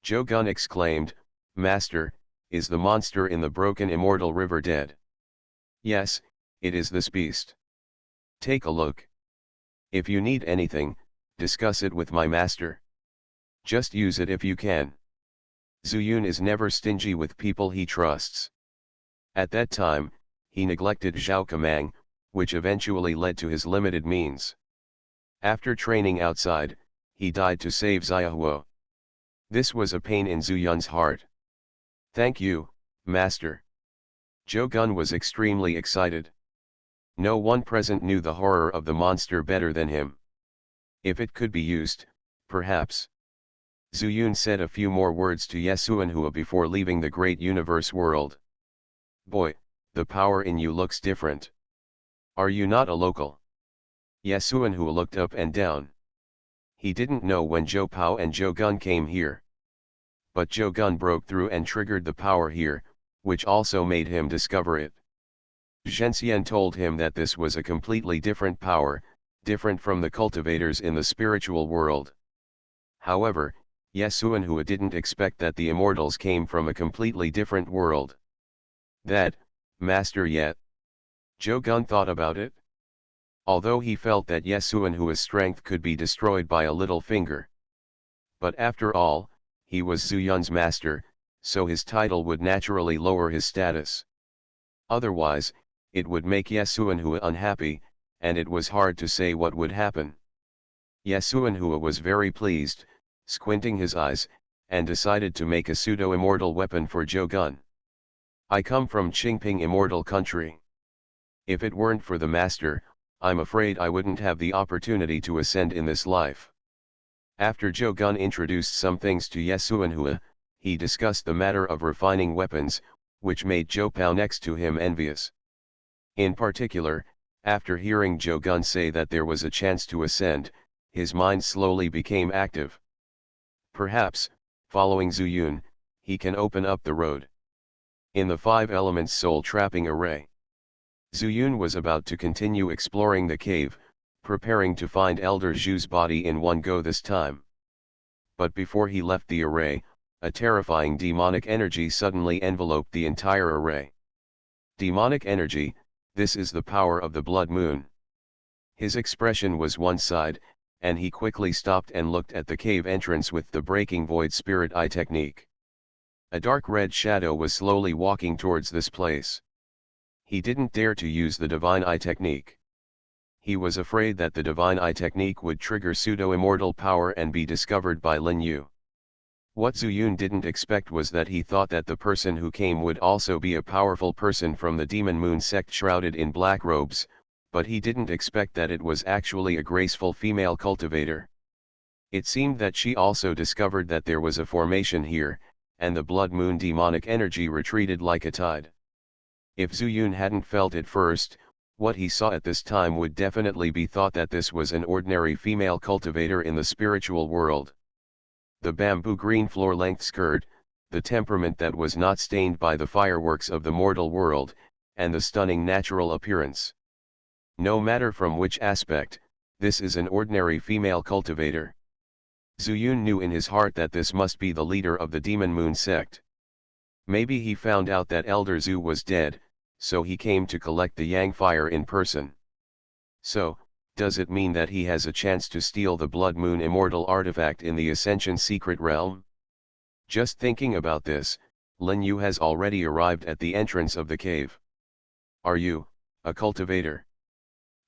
Zhou Gun exclaimed, Master, is the monster in the broken immortal river dead? Yes, it is this beast. Take a look. If you need anything, discuss it with my master. Just use it if you can. Zuyun is never stingy with people he trusts. At that time, he neglected Zhao Kamang, which eventually led to his limited means. After training outside, he died to save Xiaohuo. This was a pain in Zuyun's heart. Thank you, master. Zhou Gun was extremely excited. No one present knew the horror of the monster better than him. If it could be used, perhaps. Zuyun said a few more words to Yesuanhua before leaving the great universe world. Boy, the power in you looks different. Are you not a local? Yesuanhua looked up and down. He didn't know when Zhou Pao and Zhou Gun came here. But Zhou Gun broke through and triggered the power here, which also made him discover it. Xianxia told him that this was a completely different power, different from the cultivators in the spiritual world. However, Yesuanhua didn't expect that the immortals came from a completely different world. That, master yet. Zhou Gun thought about it. Although he felt that Yesuanhua's strength could be destroyed by a little finger. But after all, he was Zhu Yun's master, so his title would naturally lower his status. Otherwise, it would make Yesuanhua unhappy, and it was hard to say what would happen. Yesuanhua was very pleased, squinting his eyes, and decided to make a pseudo-immortal weapon for Zhou Gun. I come from Qingping immortal country. If it weren't for the master, I'm afraid I wouldn't have the opportunity to ascend in this life. After Zhou Gun introduced some things to Yesuanhua, he discussed the matter of refining weapons, which made Zhou Pao next to him envious. In particular, after hearing Zhou Gun say that there was a chance to ascend, his mind slowly became active. Perhaps, following Zhu Yun, he can open up the road. In the 5 elements soul trapping array, Zhu Yun was about to continue exploring the cave, preparing to find Elder Zhu's body in one go this time. But before he left the array, a terrifying demonic energy suddenly enveloped the entire array. Demonic energy, this is the power of the blood moon. His expression was one side, and he quickly stopped and looked at the cave entrance with the breaking void spirit eye technique. A dark red shadow was slowly walking towards this place. He didn't dare to use the divine eye technique. He was afraid that the divine eye technique would trigger pseudo-immortal power and be discovered by Lin Yu. What Zhu Yun didn't expect was that he thought that the person who came would also be a powerful person from the Demon Moon sect shrouded in black robes, but he didn't expect that it was actually a graceful female cultivator. It seemed that she also discovered that there was a formation here, and the blood moon demonic energy retreated like a tide. If Zhu Yun hadn't felt it first, what he saw at this time would definitely be thought that this was an ordinary female cultivator in the spiritual world. The bamboo green floor-length skirt, the temperament that was not stained by the fireworks of the mortal world, and the stunning natural appearance. No matter from which aspect, this is an ordinary female cultivator. Zhu Yun knew in his heart that this must be the leader of the Demon Moon sect. Maybe he found out that Elder Zhu was dead, so he came to collect the Yang fire in person. So, does it mean that he has a chance to steal the Blood Moon immortal artifact in the Ascension secret realm? Just thinking about this, Lin Yu has already arrived at the entrance of the cave. Are you, a cultivator?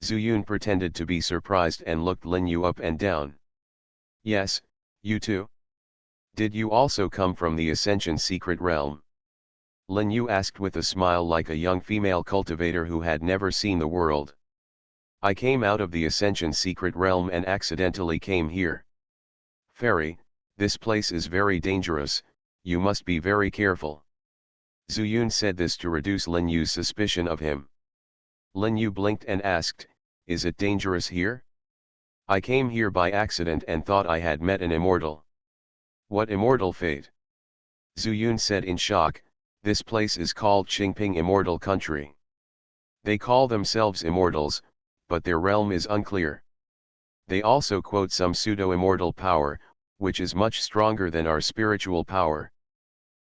Zhu Yun pretended to be surprised and looked Lin Yu up and down. Yes, you too? Did you also come from the Ascension secret realm? Lin Yu asked with a smile like a young female cultivator who had never seen the world. I came out of the Ascension secret realm and accidentally came here. Fairy, this place is very dangerous, you must be very careful. Zhu Yun said this to reduce Lin Yu's suspicion of him. Lin Yu blinked and asked, is it dangerous here? I came here by accident and thought I had met an immortal. What immortal fate? Zhu Yun said in shock, this place is called Qingping immortal country. They call themselves immortals, but their realm is unclear. They also quote some pseudo-immortal power, which is much stronger than our spiritual power.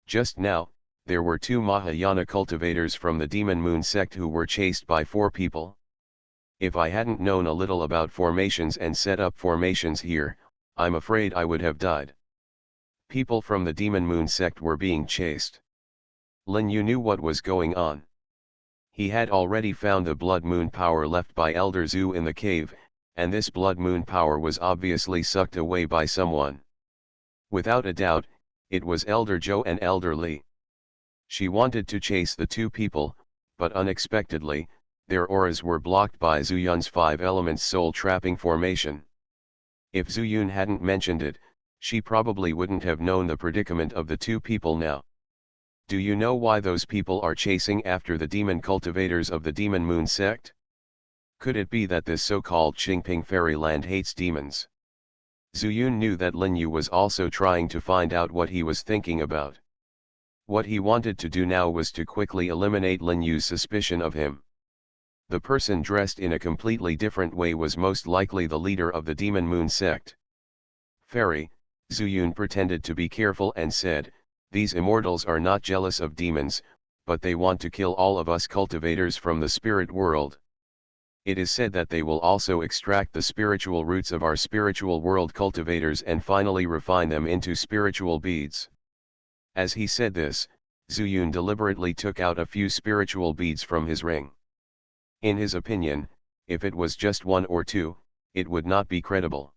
Just now, there were 2 Mahayana cultivators from the Demon Moon sect who were chased by 4 people. If I hadn't known a little about formations and set up formations here, I'm afraid I would have died. People from the Demon Moon sect were being chased. Lin Yu knew what was going on. He had already found the blood moon power left by Elder Zhu in the cave, and this blood moon power was obviously sucked away by someone. Without a doubt, it was Elder Zhou and Elder Li. She wanted to chase the 2 people, but unexpectedly, their auras were blocked by Zhu Yun's 5 elements soul trapping formation. If Zhu Yun hadn't mentioned it, she probably wouldn't have known the predicament of the 2 people now. Do you know why those people are chasing after the demon cultivators of the Demon Moon sect? Could it be that this so-called Qingping fairyland hates demons? Zhu Yun knew that Lin Yu was also trying to find out what he was thinking about. What he wanted to do now was to quickly eliminate Lin Yu's suspicion of him. The person dressed in a completely different way was most likely the leader of the Demon Moon sect. Fairy, Zhu Yun pretended to be careful and said, these immortals are not jealous of demons, but they want to kill all of us cultivators from the spirit world. It is said that they will also extract the spiritual roots of our spiritual world cultivators and finally refine them into spiritual beads. As he said this, Zuyun deliberately took out a few spiritual beads from his ring. In his opinion, if it was just one or two, it would not be credible.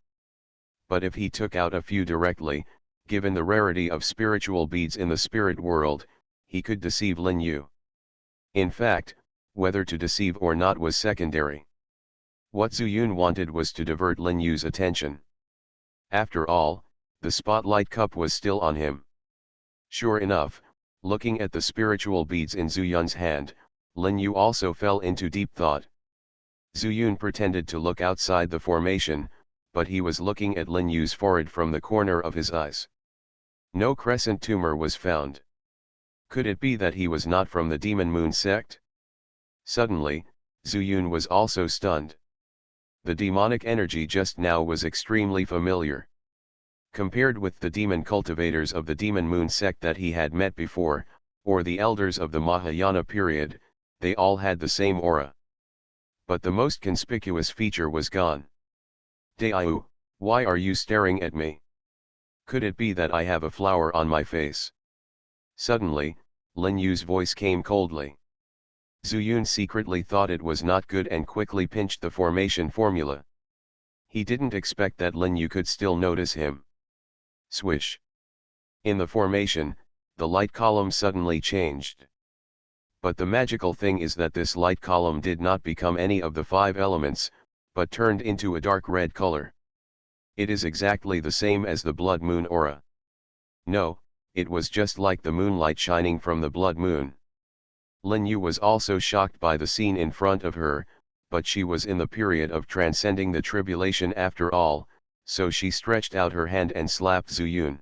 But if he took out a few directly, given the rarity of spiritual beads in the spirit world, he could deceive Lin Yu. In fact, whether to deceive or not was secondary. What Zuyun wanted was to divert Lin Yu's attention. After all, the spotlight cup was still on him. Sure enough, looking at the spiritual beads in Zuyun's hand, Lin Yu also fell into deep thought. Zuyun pretended to look outside the formation, but he was looking at Lin Yu's forehead from the corner of his eyes. No crescent tumor was found. Could it be that he was not from the Demon Moon sect? Suddenly, Zuyun was also stunned. The demonic energy just now was extremely familiar. Compared with the demon cultivators of the Demon Moon sect that he had met before, or the elders of the Mahayana period, they all had the same aura. But the most conspicuous feature was gone. Daiyu, why are you staring at me? Could it be that I have a flower on my face? Suddenly, Lin Yu's voice came coldly. Zuyun secretly thought it was not good and quickly pinched the formation formula. He didn't expect that Lin Yu could still notice him. Swish. In the formation, the light column suddenly changed. But the magical thing is that this light column did not become any of the 5 elements, but turned into a dark red color. It is exactly the same as the blood moon aura. No, it was just like the moonlight shining from the blood moon. Lin Yu was also shocked by the scene in front of her, but she was in the period of transcending the tribulation after all, so she stretched out her hand and slapped Zuyun.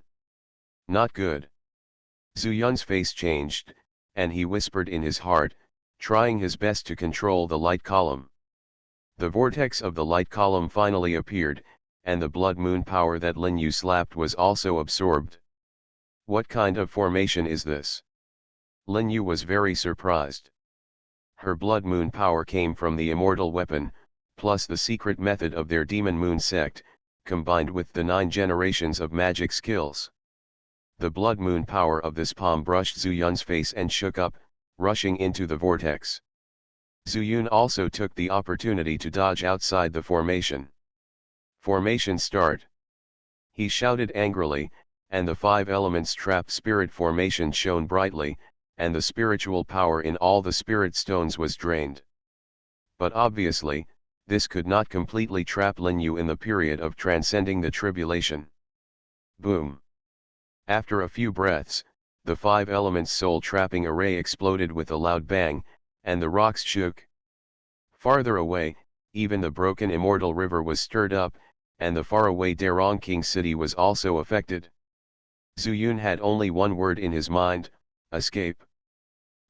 Not good. Zuyun's face changed, and he whispered in his heart, trying his best to control the light column. The vortex of the light column finally appeared, and the blood moon power that Lin Yu slapped was also absorbed. What kind of formation is this? Lin Yu was very surprised. Her blood moon power came from the immortal weapon, plus the secret method of their Demon Moon sect, combined with the 9 generations of magic skills. The blood moon power of this palm brushed Zuyun's face and shook up, rushing into the vortex. Zuyun also took the opportunity to dodge outside the formation. Formation start. He shouted angrily, and the 5 elements trapped spirit formation shone brightly, and the spiritual power in all the spirit stones was drained. But obviously, this could not completely trap Lin Yu in the period of transcending the tribulation. Boom. After a few breaths, the 5 elements soul trapping array exploded with a loud bang, and the rocks shook. Farther away, even the broken immortal river was stirred up, and the faraway Darong King city was also affected. Zuyun had only one word in his mind: escape.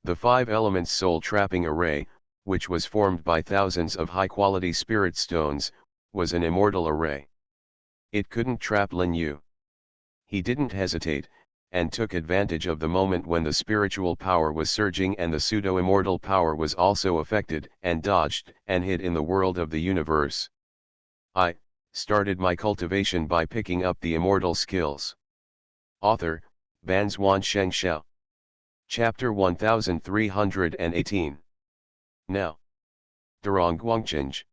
The 5 elements soul trapping array, which was formed by thousands of high-quality spirit stones, was an immortal array. It couldn't trap Lin Yu. He didn't hesitate, and took advantage of the moment when the spiritual power was surging and the pseudo-immortal power was also affected, and dodged and hid in the world of the universe. I started my cultivation by picking up the immortal skills. Author, Banzuan Xianxia. Chapter 1318. Now. Durong Guangchenj.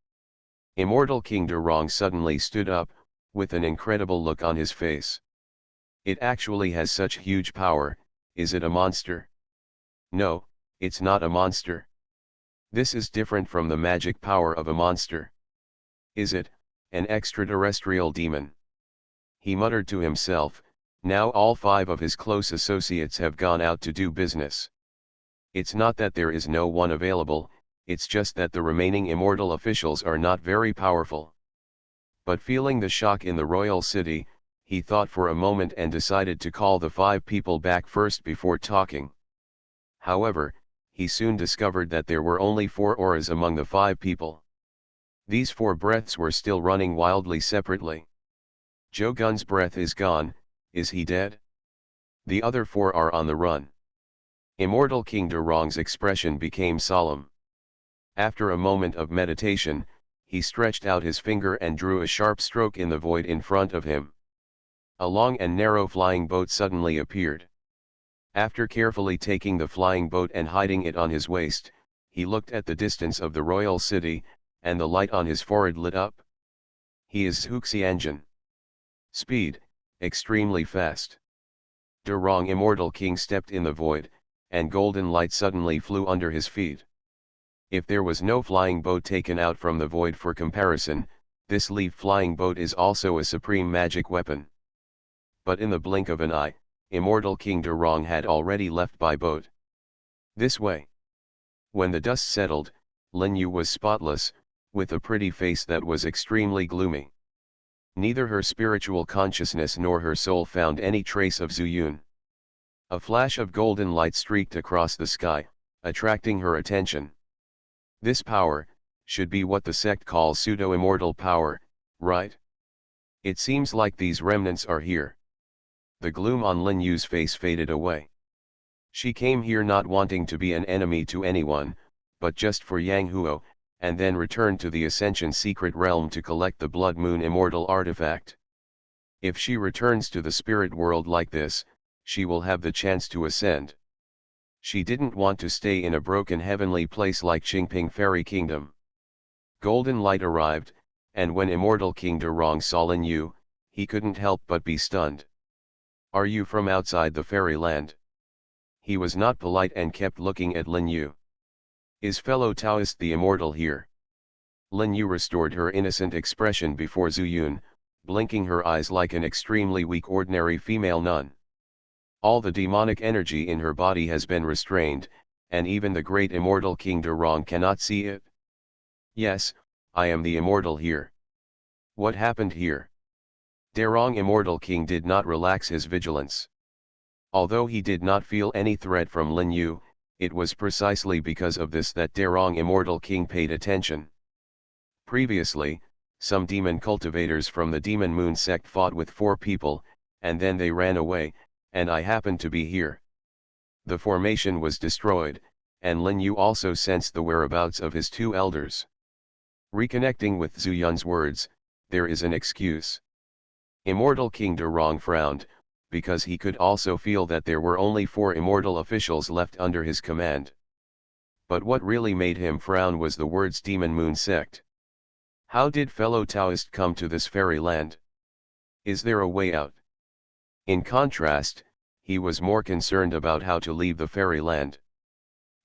Immortal King Durong suddenly stood up, with an incredible look on his face. It actually has such huge power. Is it a monster? No, it's not a monster. This is different from the magic power of a monster. Is it an extraterrestrial demon? He muttered to himself. Now all 5 of his close associates have gone out to do business. It's not that there is no one available, it's just that the remaining immortal officials are not very powerful. But feeling the shock in the royal city, he thought for a moment and decided to call the 5 people back first before talking. However, he soon discovered that there were only 4 auras among the 5 people. These 4 breaths were still running wildly separately. Zhou Gun's breath is gone. Is he dead? The other 4 are on the run. Immortal King Durong's expression became solemn. After a moment of meditation, he stretched out his finger and drew a sharp stroke in the void in front of him. A long and narrow flying boat suddenly appeared. After carefully taking the flying boat and hiding it on his waist, he looked at the distance of the royal city, and the light on his forehead lit up. He is Xianxia. Speed, extremely fast. Durong Immortal King stepped in the void, and golden light suddenly flew under his feet. If there was no flying boat taken out from the void for comparison, this leaf flying boat is also a supreme magic weapon. But in the blink of an eye, Immortal King Durong had already left by boat. This way. When the dust settled, Lin Yu was spotless, with a pretty face that was extremely gloomy. Neither her spiritual consciousness nor her soul found any trace of Zuyun. A flash of golden light streaked across the sky, attracting her attention. This power should be what the sect calls pseudo-immortal power, right? It seems like these remnants are here. The gloom on Lin Yu's face faded away. She came here not wanting to be an enemy to anyone, but just for Yang Huo, and then returned to the Ascension secret realm to collect the Blood Moon immortal artifact. If she returns to the spirit world like this, she will have the chance to ascend. She didn't want to stay in a broken heavenly place like Qingping Fairy Kingdom. Golden light arrived, and when Immortal King Durong saw Lin Yu, he couldn't help but be stunned. Are you from outside the fairyland? He was not polite and kept looking at Lin Yu. Is fellow Taoist the immortal here? Lin Yu restored her innocent expression before Zuyun, blinking her eyes like an extremely weak ordinary female nun. All the demonic energy in her body has been restrained, and even the great immortal King Durong cannot see it. Yes, I am the immortal here. What happened here? Durong Immortal King did not relax his vigilance. Although he did not feel any threat from Lin Yu, it was precisely because of this that Durong Immortal King paid attention. Previously, some demon cultivators from the Demon Moon sect fought with 4 people, and then they ran away, and I happened to be here. The formation was destroyed, and Lin Yu also sensed the whereabouts of his 2 elders. Reconnecting with Zuyun's words, there is an excuse. Immortal King Durong frowned, because he could also feel that there were only 4 immortal officials left under his command. But what really made him frown was the words Demon Moon sect. How did fellow Taoist come to this fairyland? Is there a way out? In contrast, he was more concerned about how to leave the fairyland.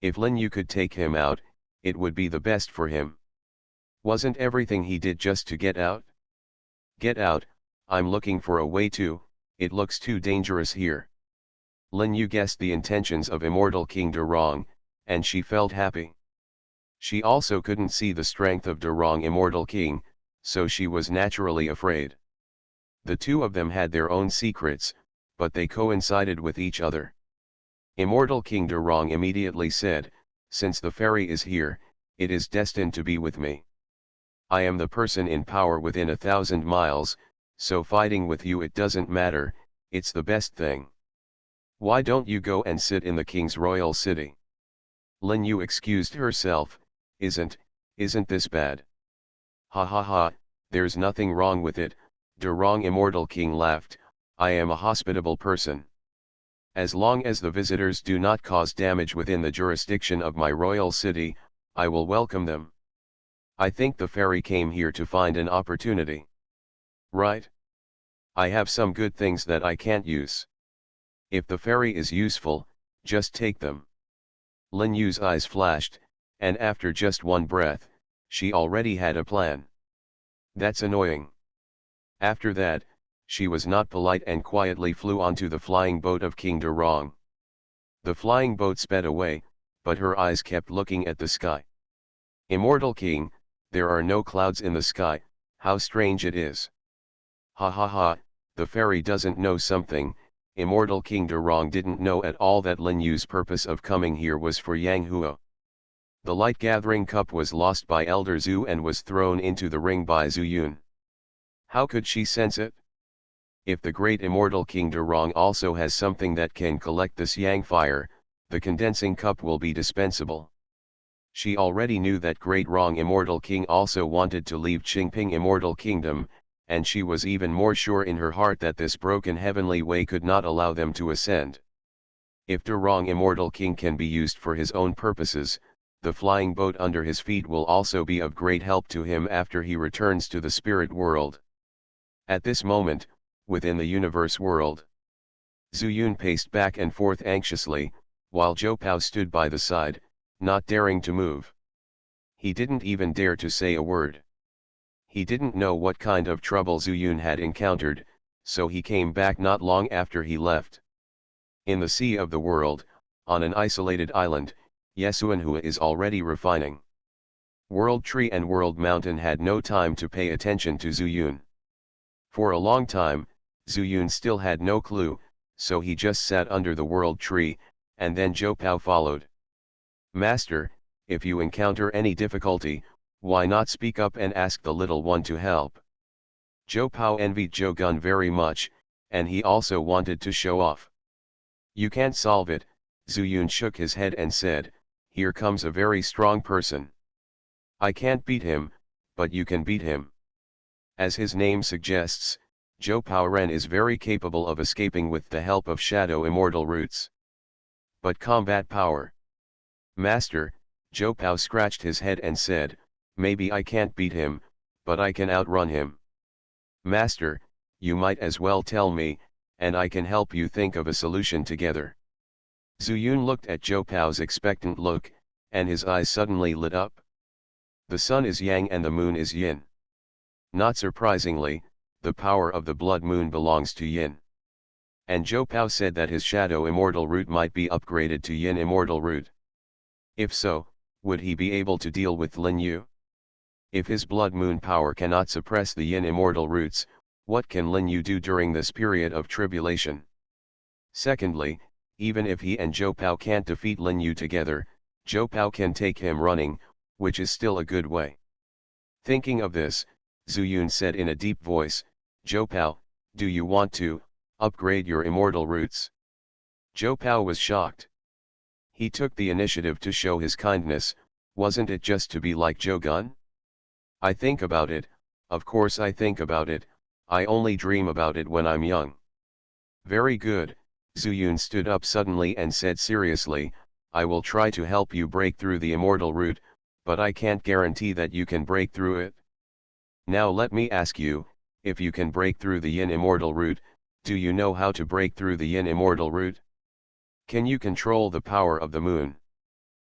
If Lin Yu could take him out, it would be the best for him. Wasn't everything he did just to get out? Get out, I'm looking for a way to, it looks too dangerous here. Lin Yu guessed the intentions of Immortal King Durong, and she felt happy. She also couldn't see the strength of Durong Immortal King, so she was naturally afraid. The 2 of them had their own secrets, but they coincided with each other. Immortal King Durong immediately said, since the fairy is here, it is destined to be with me. I am the person in power within 1,000 miles, so fighting with you it doesn't matter, it's the best thing. Why don't you go and sit in the king's royal city? Lin Yu excused herself, isn't this bad? Ha ha ha, there's nothing wrong with it, Durong Immortal King laughed, I am a hospitable person. As long as the visitors do not cause damage within the jurisdiction of my royal city, I will welcome them. I think the fairy came here to find an opportunity. Right? I have some good things that I can't use. If the fairy is useful, just take them. Lin Yu's eyes flashed, and after just one breath, she already had a plan. That's annoying. After that, she was not polite and quietly flew onto the flying boat of King Durong. The flying boat sped away, but her eyes kept looking at the sky. Immortal King, there are no clouds in the sky, how strange it is. Ha ha ha, the fairy doesn't know something. Immortal King Durong didn't know at all that Lin Yu's purpose of coming here was for Yang Huo. The light-gathering cup was lost by Elder Zhu and was thrown into the ring by Zuyun. How could she sense it? If the great Immortal King Durong also has something that can collect this Yang fire, the condensing cup will be dispensable. She already knew that Great Wrong Immortal King also wanted to leave Qingping Immortal Kingdom, and she was even more sure in her heart that this broken heavenly way could not allow them to ascend. If the Wrong Immortal King can be used for his own purposes, the flying boat under his feet will also be of great help to him after he returns to the spirit world. At this moment, within the universe world, Zhu Yun paced back and forth anxiously, while Zhou Pao stood by the side, not daring to move. He didn't even dare to say a word. He didn't know what kind of trouble Zhu Yun had encountered, so he came back not long after he left. In the sea of the world, on an isolated island, Yesuanhua is already refining. World Tree and World Mountain had no time to pay attention to Zhu Yun. For a long time, Zhu Yun still had no clue, so he just sat under the World Tree, and then Zhou Pao followed. "Master, if you encounter any difficulty, why not speak up and ask the little one to help?" Zhou Pao envied Zhou Gun very much, and he also wanted to show off. "You can't solve it," Zhu Yun shook his head and said, "here comes a very strong person. I can't beat him, but you can beat him." As his name suggests, Zhou Pao Ren is very capable of escaping with the help of shadow immortal roots. But combat power. "Master," Zhou Pao scratched his head and said, "maybe I can't beat him, but I can outrun him." "Master, you might as well tell me, and I can help you think of a solution together." Zhu Yun looked at Zhou Pao's expectant look, and his eyes suddenly lit up. The sun is yang and the moon is yin. Not surprisingly, the power of the blood moon belongs to yin. And Zhou Pao said that his shadow immortal root might be upgraded to yin immortal root. If so, would he be able to deal with Lin Yu? If his blood moon power cannot suppress the yin immortal roots, what can Lin Yu do during this period of tribulation? Secondly, even if he and Zhou Pao can't defeat Lin Yu together, Zhou Pao can take him running, which is still a good way. Thinking of this, Zhu Yun said in a deep voice, "Zhou Pao, do you want to upgrade your immortal roots?" Zhou Pao was shocked. He took the initiative to show his kindness. Wasn't it just to be like Zhou Gun? "I think about it, of course I think about it, I only dream about it when I'm young." "Very good," Zhu Yun stood up suddenly and said seriously, "I will try to help you break through the immortal root, but I can't guarantee that you can break through it. Now let me ask you, if you can break through the yin immortal root, do you know how to break through the yin immortal root? Can you control the power of the moon?"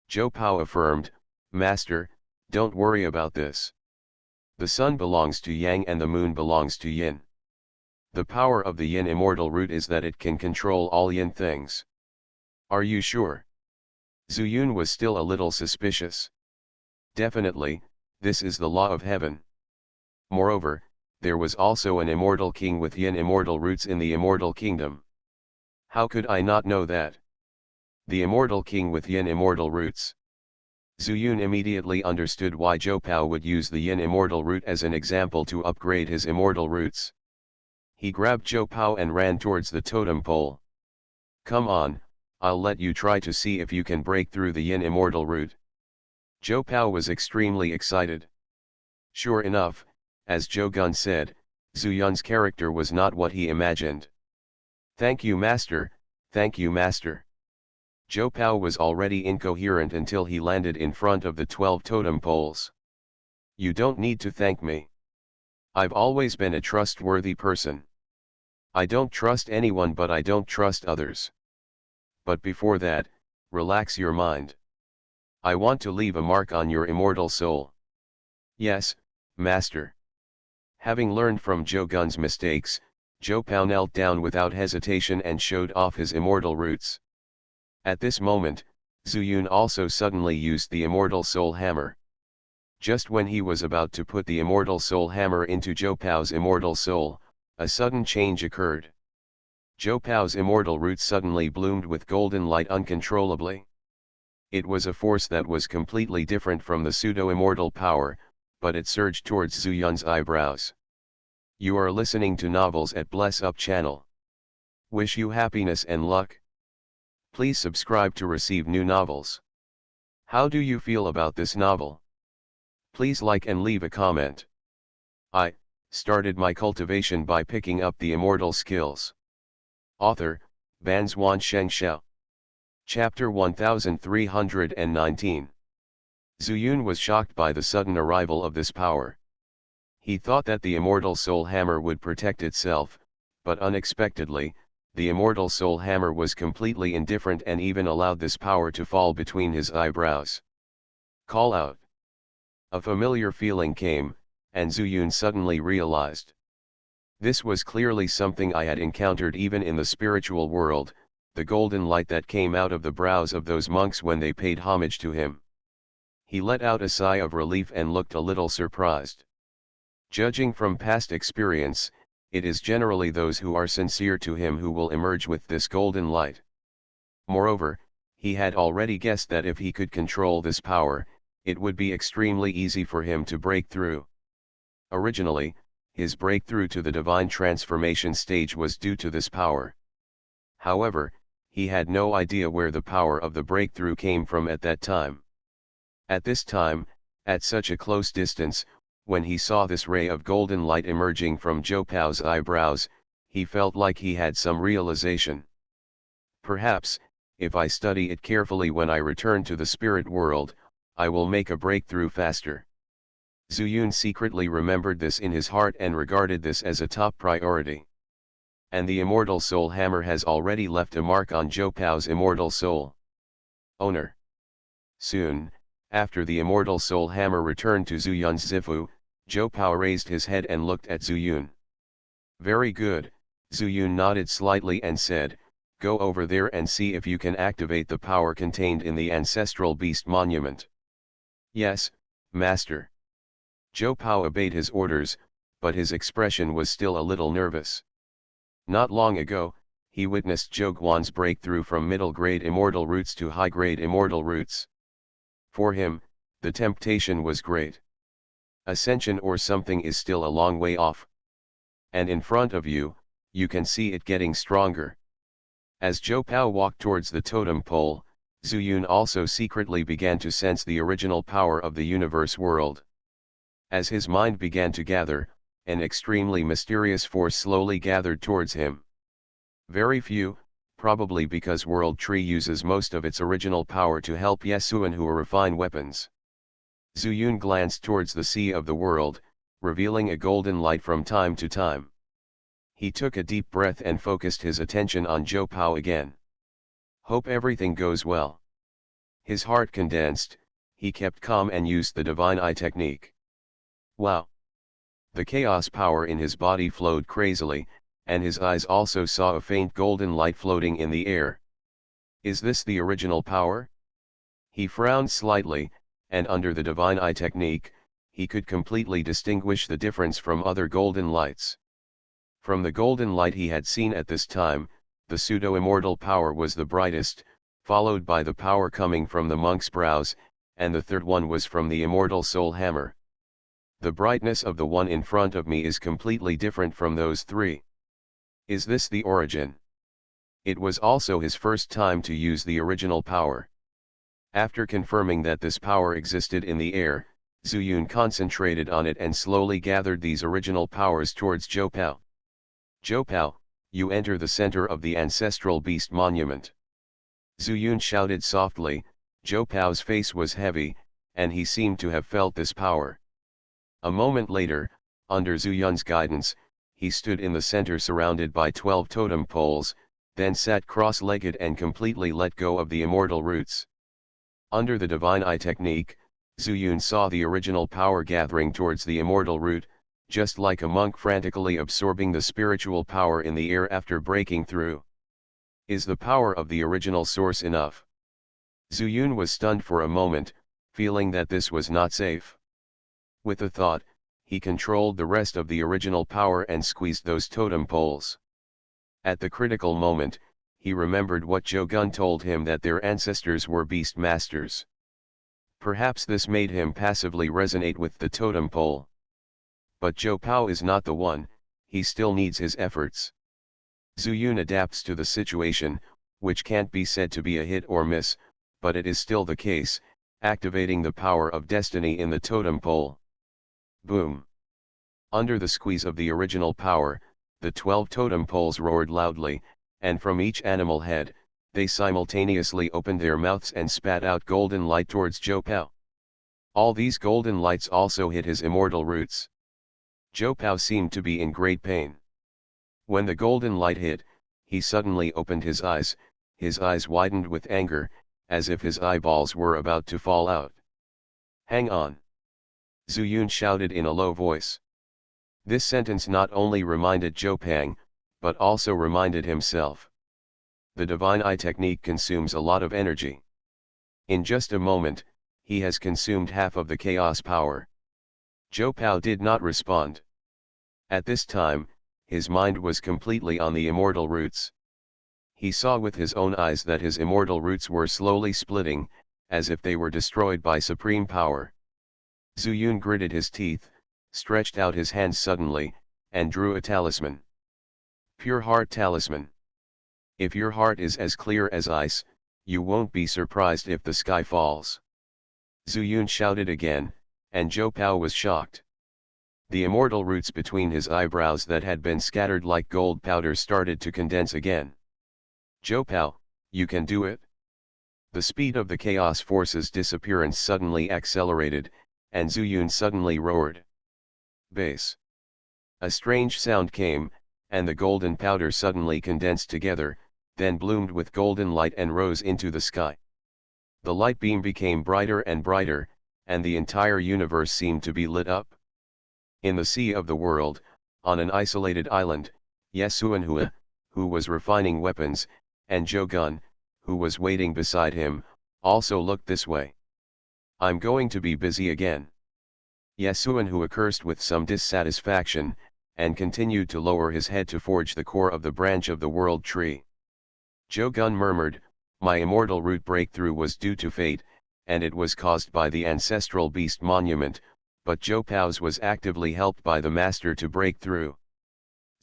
Zhou Pao affirmed, "Master, don't worry about this. The sun belongs to yang and the moon belongs to yin. The power of the yin immortal root is that it can control all yin things." "Are you sure?" Zhu Yun was still a little suspicious. "Definitely, this is the law of heaven. Moreover, there was also an immortal king with yin immortal roots in the immortal kingdom. How could I not know that? The immortal king with yin immortal roots." Zhu Yun immediately understood why Zhou Pao would use the yin immortal root as an example to upgrade his immortal roots. He grabbed Zhou Pao and ran towards the totem pole. "Come on, I'll let you try to see if you can break through the yin immortal root." Zhou Pao was extremely excited. Sure enough, as Zhou Gun said, Zhu Yun's character was not what he imagined. "Thank you, master, thank you, master." Zhou Pao was already incoherent until he landed in front of the 12 totem poles. "You don't need to thank me. I've always been a trustworthy person. I don't trust anyone, but I don't trust others. But before that, relax your mind. I want to leave a mark on your immortal soul." "Yes, master." Having learned from Zhou Gun's mistakes, Zhou Pao knelt down without hesitation and showed off his immortal roots. At this moment, Zhu Yun also suddenly used the immortal soul hammer. Just when he was about to put the immortal soul hammer into Zhou Pao's immortal soul, a sudden change occurred. Zhou Pao's immortal roots suddenly bloomed with golden light uncontrollably. It was a force that was completely different from the pseudo-immortal power, but it surged towards Zhu Yun's eyebrows. You are listening to Novels at Bless Up channel. Wish you happiness and luck. Please subscribe to receive new novels. How do you feel about this novel? Please like and leave a comment. I started my cultivation by picking up the immortal skills. Author, Banzuan Xianxia. Chapter 1319. Zuyun was shocked by the sudden arrival of this power. He thought that the immortal soul hammer would protect itself, but unexpectedly, the immortal soul hammer was completely indifferent and even allowed this power to fall between his eyebrows. Call out. A familiar feeling came, and Zuyun suddenly realized. This was clearly something I had encountered even in the spiritual world, the golden light that came out of the brows of those monks when they paid homage to him. He let out a sigh of relief and looked a little surprised. Judging from past experience, it is generally those who are sincere to him who will emerge with this golden light. Moreover, he had already guessed that if he could control this power, it would be extremely easy for him to break through. Originally, his breakthrough to the divine transformation stage was due to this power. However, he had no idea where the power of the breakthrough came from at that time. At this time, at such a close distance, when he saw this ray of golden light emerging from Zhou Pao's eyebrows, he felt like he had some realization. Perhaps, if I study it carefully when I return to the spirit world, I will make a breakthrough faster. Zuyun secretly remembered this in his heart and regarded this as a top priority. And the immortal soul hammer has already left a mark on Zhou Pao's immortal soul. Owner. Soon, after the immortal soul hammer returned to Zuyun's Zifu, Zhou Pao raised his head and looked at Zuyun. Very good, Zuyun nodded slightly and said, go over there and see if you can activate the power contained in the ancestral beast monument. Yes, master. Zhou Pao obeyed his orders, but his expression was still a little nervous. Not long ago, he witnessed Zhou Guan's breakthrough from middle-grade immortal roots to high-grade immortal roots. For him, the temptation was great. Ascension or something is still a long way off. And in front of you, you can see it getting stronger. As Zhou Pao walked towards the totem pole, Zuyun also secretly began to sense the original power of the universe world. As his mind began to gather, an extremely mysterious force slowly gathered towards him. Very few, probably because World Tree uses most of its original power to help Yesuan who refine weapons. Zuyun glanced towards the sea of the world, revealing a golden light from time to time. He took a deep breath and focused his attention on Zhou Pao again. Hope everything goes well. His heart condensed, he kept calm and used the divine eye technique. Wow! The chaos power in his body flowed crazily, and his eyes also saw a faint golden light floating in the air. Is this the original power? He frowned slightly, and under the divine eye technique, he could completely distinguish the difference from other golden lights. From the golden light he had seen at this time, the pseudo-immortal power was the brightest, followed by the power coming from the monk's brows, and the third one was from the immortal soul hammer. The brightness of the one in front of me is completely different from those three. Is this the origin? It was also his first time to use the original power. After confirming that this power existed in the air, Zuyun concentrated on it and slowly gathered these original powers towards Zhou Pao. Zhou Pao, you enter the center of the ancestral beast monument. Zuyun shouted softly. Zhou Pao's face was heavy, and he seemed to have felt this power. A moment later, under Zuyun's guidance, he stood in the center surrounded by 12 totem poles, then sat cross-legged and completely let go of the immortal roots. Under the divine eye technique, Zuyun saw the original power gathering towards the immortal root, just like a monk frantically absorbing the spiritual power in the air after breaking through. Is the power of the original source enough? Zuyun was stunned for a moment, feeling that this was not safe. With a thought, he controlled the rest of the original power and squeezed those totem poles. At the critical moment, he remembered what Zhou Gun told him that their ancestors were beast masters. Perhaps this made him passively resonate with the totem pole. But Zhou Pao is not the one, he still needs his efforts. Zuyun adapts to the situation, which can't be said to be a hit or miss, but it is still the case, activating the power of destiny in the totem pole. Boom! Under the squeeze of the original power, the 12 totem poles roared loudly, and from each animal head, they simultaneously opened their mouths and spat out golden light towards Zhou Pao. All these golden lights also hit his immortal roots. Zhou Pao seemed to be in great pain. When the golden light hit, he suddenly opened his eyes widened with anger, as if his eyeballs were about to fall out. "Hang on!" Zhu Yun shouted in a low voice. This sentence not only reminded Zhou Pang, but also reminded himself. The divine eye technique consumes a lot of energy. In just a moment, he has consumed half of the chaos power. Zhou Pao did not respond. At this time, his mind was completely on the immortal roots. He saw with his own eyes that his immortal roots were slowly splitting, as if they were destroyed by supreme power. Zhu Yun gritted his teeth, stretched out his hands suddenly, and drew a talisman. Pure Heart Talisman. If your heart is as clear as ice, you won't be surprised if the sky falls. Zhu Yun shouted again, and Zhou Pao was shocked. The immortal roots between his eyebrows that had been scattered like gold powder started to condense again. "Zhou Pao, you can do it." The speed of the chaos force's disappearance suddenly accelerated, and Zhu Yun suddenly roared. Bass. A strange sound came, and the golden powder suddenly condensed together, then bloomed with golden light and rose into the sky. The light beam became brighter and brighter, and the entire universe seemed to be lit up. In the sea of the world, on an isolated island, Yesuanhua, who was refining weapons, and Zhou Gun, who was waiting beside him, also looked this way. "I'm going to be busy again." Yesuanhua cursed with some dissatisfaction, and continued to lower his head to forge the core of the branch of the world tree. Zhou Gun murmured, "My immortal root breakthrough was due to fate, and it was caused by the ancestral beast monument, but Zhou Pao's was actively helped by the master to break through.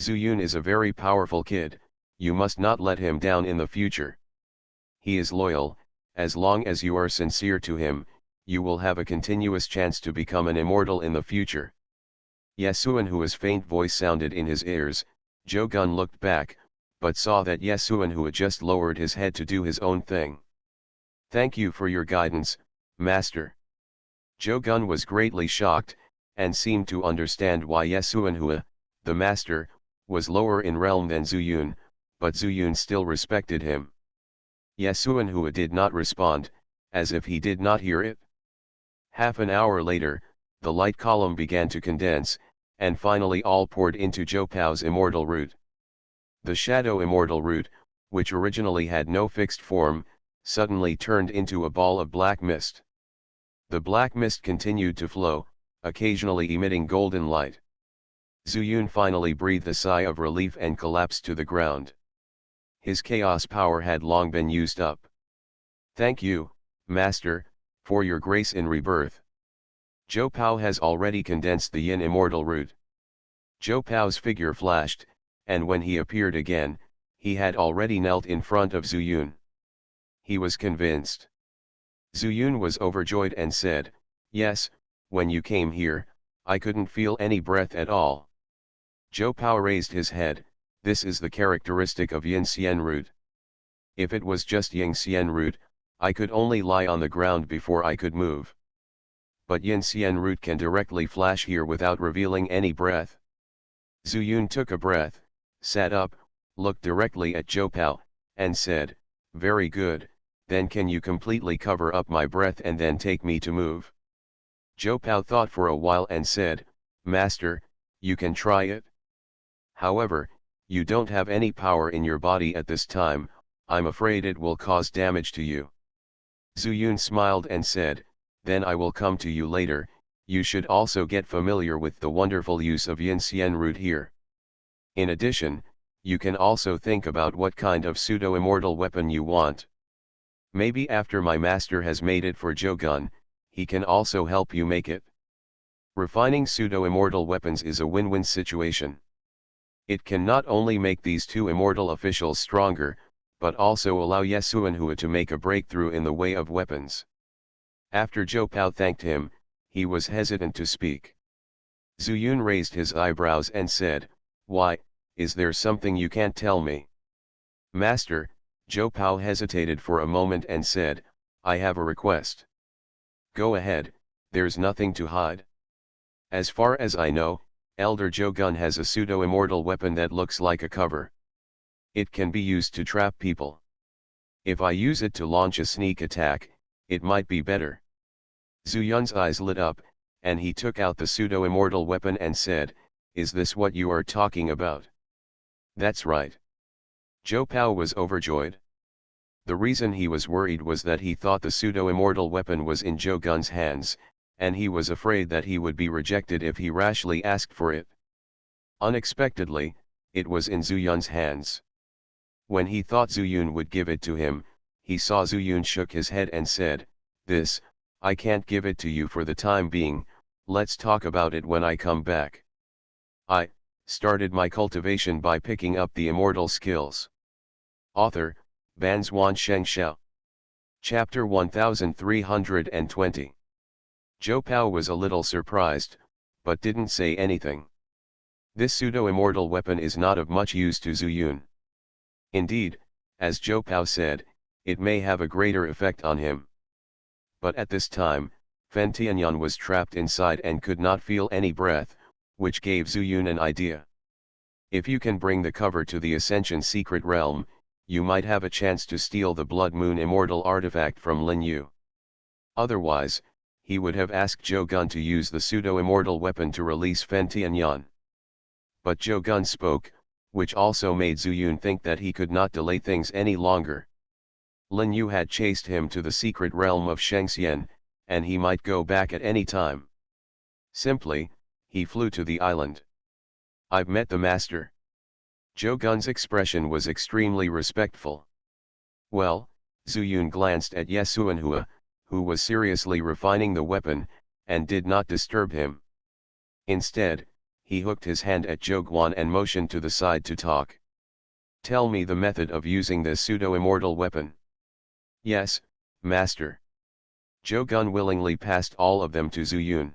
Zhu Yun is a very powerful kid, you must not let him down in the future. He is loyal, as long as you are sincere to him, you will have a continuous chance to become an immortal in the future." Yesuanhua's faint voice sounded in his ears. Zhou Gun looked back, but saw that Yesuanhua just lowered his head to do his own thing. "Thank you for your guidance, master." Zhou Gun was greatly shocked, and seemed to understand why Yesuanhua, the master, was lower in realm than Zhu Yun, but Zhu Yun still respected him. Yesuanhua did not respond, as if he did not hear it. Half an hour later, the light column began to condense, and finally all poured into Zhou Pao's immortal root. The shadow immortal root, which originally had no fixed form, suddenly turned into a ball of black mist. The black mist continued to flow, occasionally emitting golden light. Zhu Yun finally breathed a sigh of relief and collapsed to the ground. His chaos power had long been used up. "Thank you, Master, for your grace in rebirth." Zhou Pao has already condensed the yin immortal root. Zhou Pao's figure flashed, and when he appeared again, he had already knelt in front of Zhu Yun. He was convinced. Zhu Yun was overjoyed and said, "Yes, when you came here, I couldn't feel any breath at all." Zhou Pao raised his head. This is the characteristic of Yin Xian root. If it was just Yang Xian root, I could only lie on the ground before I could move. But Yin Xian root can directly flash here without revealing any breath. Zhu Yun took a breath, sat up, looked directly at Zhou Pao, and said, "Very good, then can you completely cover up my breath and then take me to move?" Zhou Pao thought for a while and said, "Master, you can try it. However, you don't have any power in your body at this time, I'm afraid it will cause damage to you." Zhu Yun smiled and said, "Then I will come to you later, you should also get familiar with the wonderful use of Yin Xian root here. In addition, you can also think about what kind of pseudo-immortal weapon you want. Maybe after my master has made it for Zhou Gun, he can also help you make it." Refining pseudo-immortal weapons is a win-win situation. It can not only make these two immortal officials stronger, but also allow Xianxia to make a breakthrough in the way of weapons. After Zhou Pao thanked him, he was hesitant to speak. Zhu Yun raised his eyebrows and said, "Why, is there something you can't tell me?" "Master," Zhou Pao hesitated for a moment and said, "I have a request." "Go ahead, there's nothing to hide." "As far as I know, Elder Zhou Gun has a pseudo-immortal weapon that looks like a cover. It can be used to trap people. If I use it to launch a sneak attack, it might be better." Zhu Yun's eyes lit up, and he took out the pseudo-immortal weapon and said, "Is this what you are talking about?" "That's right." Zhou Pao was overjoyed. The reason he was worried was that he thought the pseudo-immortal weapon was in Zhou Gun's hands, and he was afraid that he would be rejected if he rashly asked for it. Unexpectedly, it was in Zhu Yun's hands. When he thought Zhu Yun would give it to him, he saw Zhu Yun shook his head and said, "This, I can't give it to you for the time being, let's talk about it when I come back. I started my cultivation by picking up the immortal skills." Author, Banzuan Xianxia. Chapter 1320. Zhou Pao was a little surprised, but didn't say anything. This pseudo-immortal weapon is not of much use to Zhu Yun. Indeed, as Zhou Pao said, it may have a greater effect on him. But at this time, Fen Tianyan was trapped inside and could not feel any breath, which gave Zhu Yun an idea. If you can bring the cover to the Ascension secret realm, you might have a chance to steal the Blood Moon immortal artifact from Lin Yu. Otherwise, he would have asked Zhou Gun to use the pseudo-immortal weapon to release Fen Tianyan. But Zhou Gun spoke, which also made Zhu Yun think that he could not delay things any longer. Lin Yu had chased him to the secret realm of Xianxia, and he might go back at any time. Simply, he flew to the island. "I've met the master." Zhou Gun's expression was extremely respectful. "Well," Zhu Yun glanced at Xianxia, who was seriously refining the weapon, and did not disturb him. Instead, he hooked his hand at Zhou Guan and motioned to the side to talk. "Tell me the method of using this pseudo-immortal weapon." "Yes, master." Zhou Gun willingly passed all of them to Zhu Yun.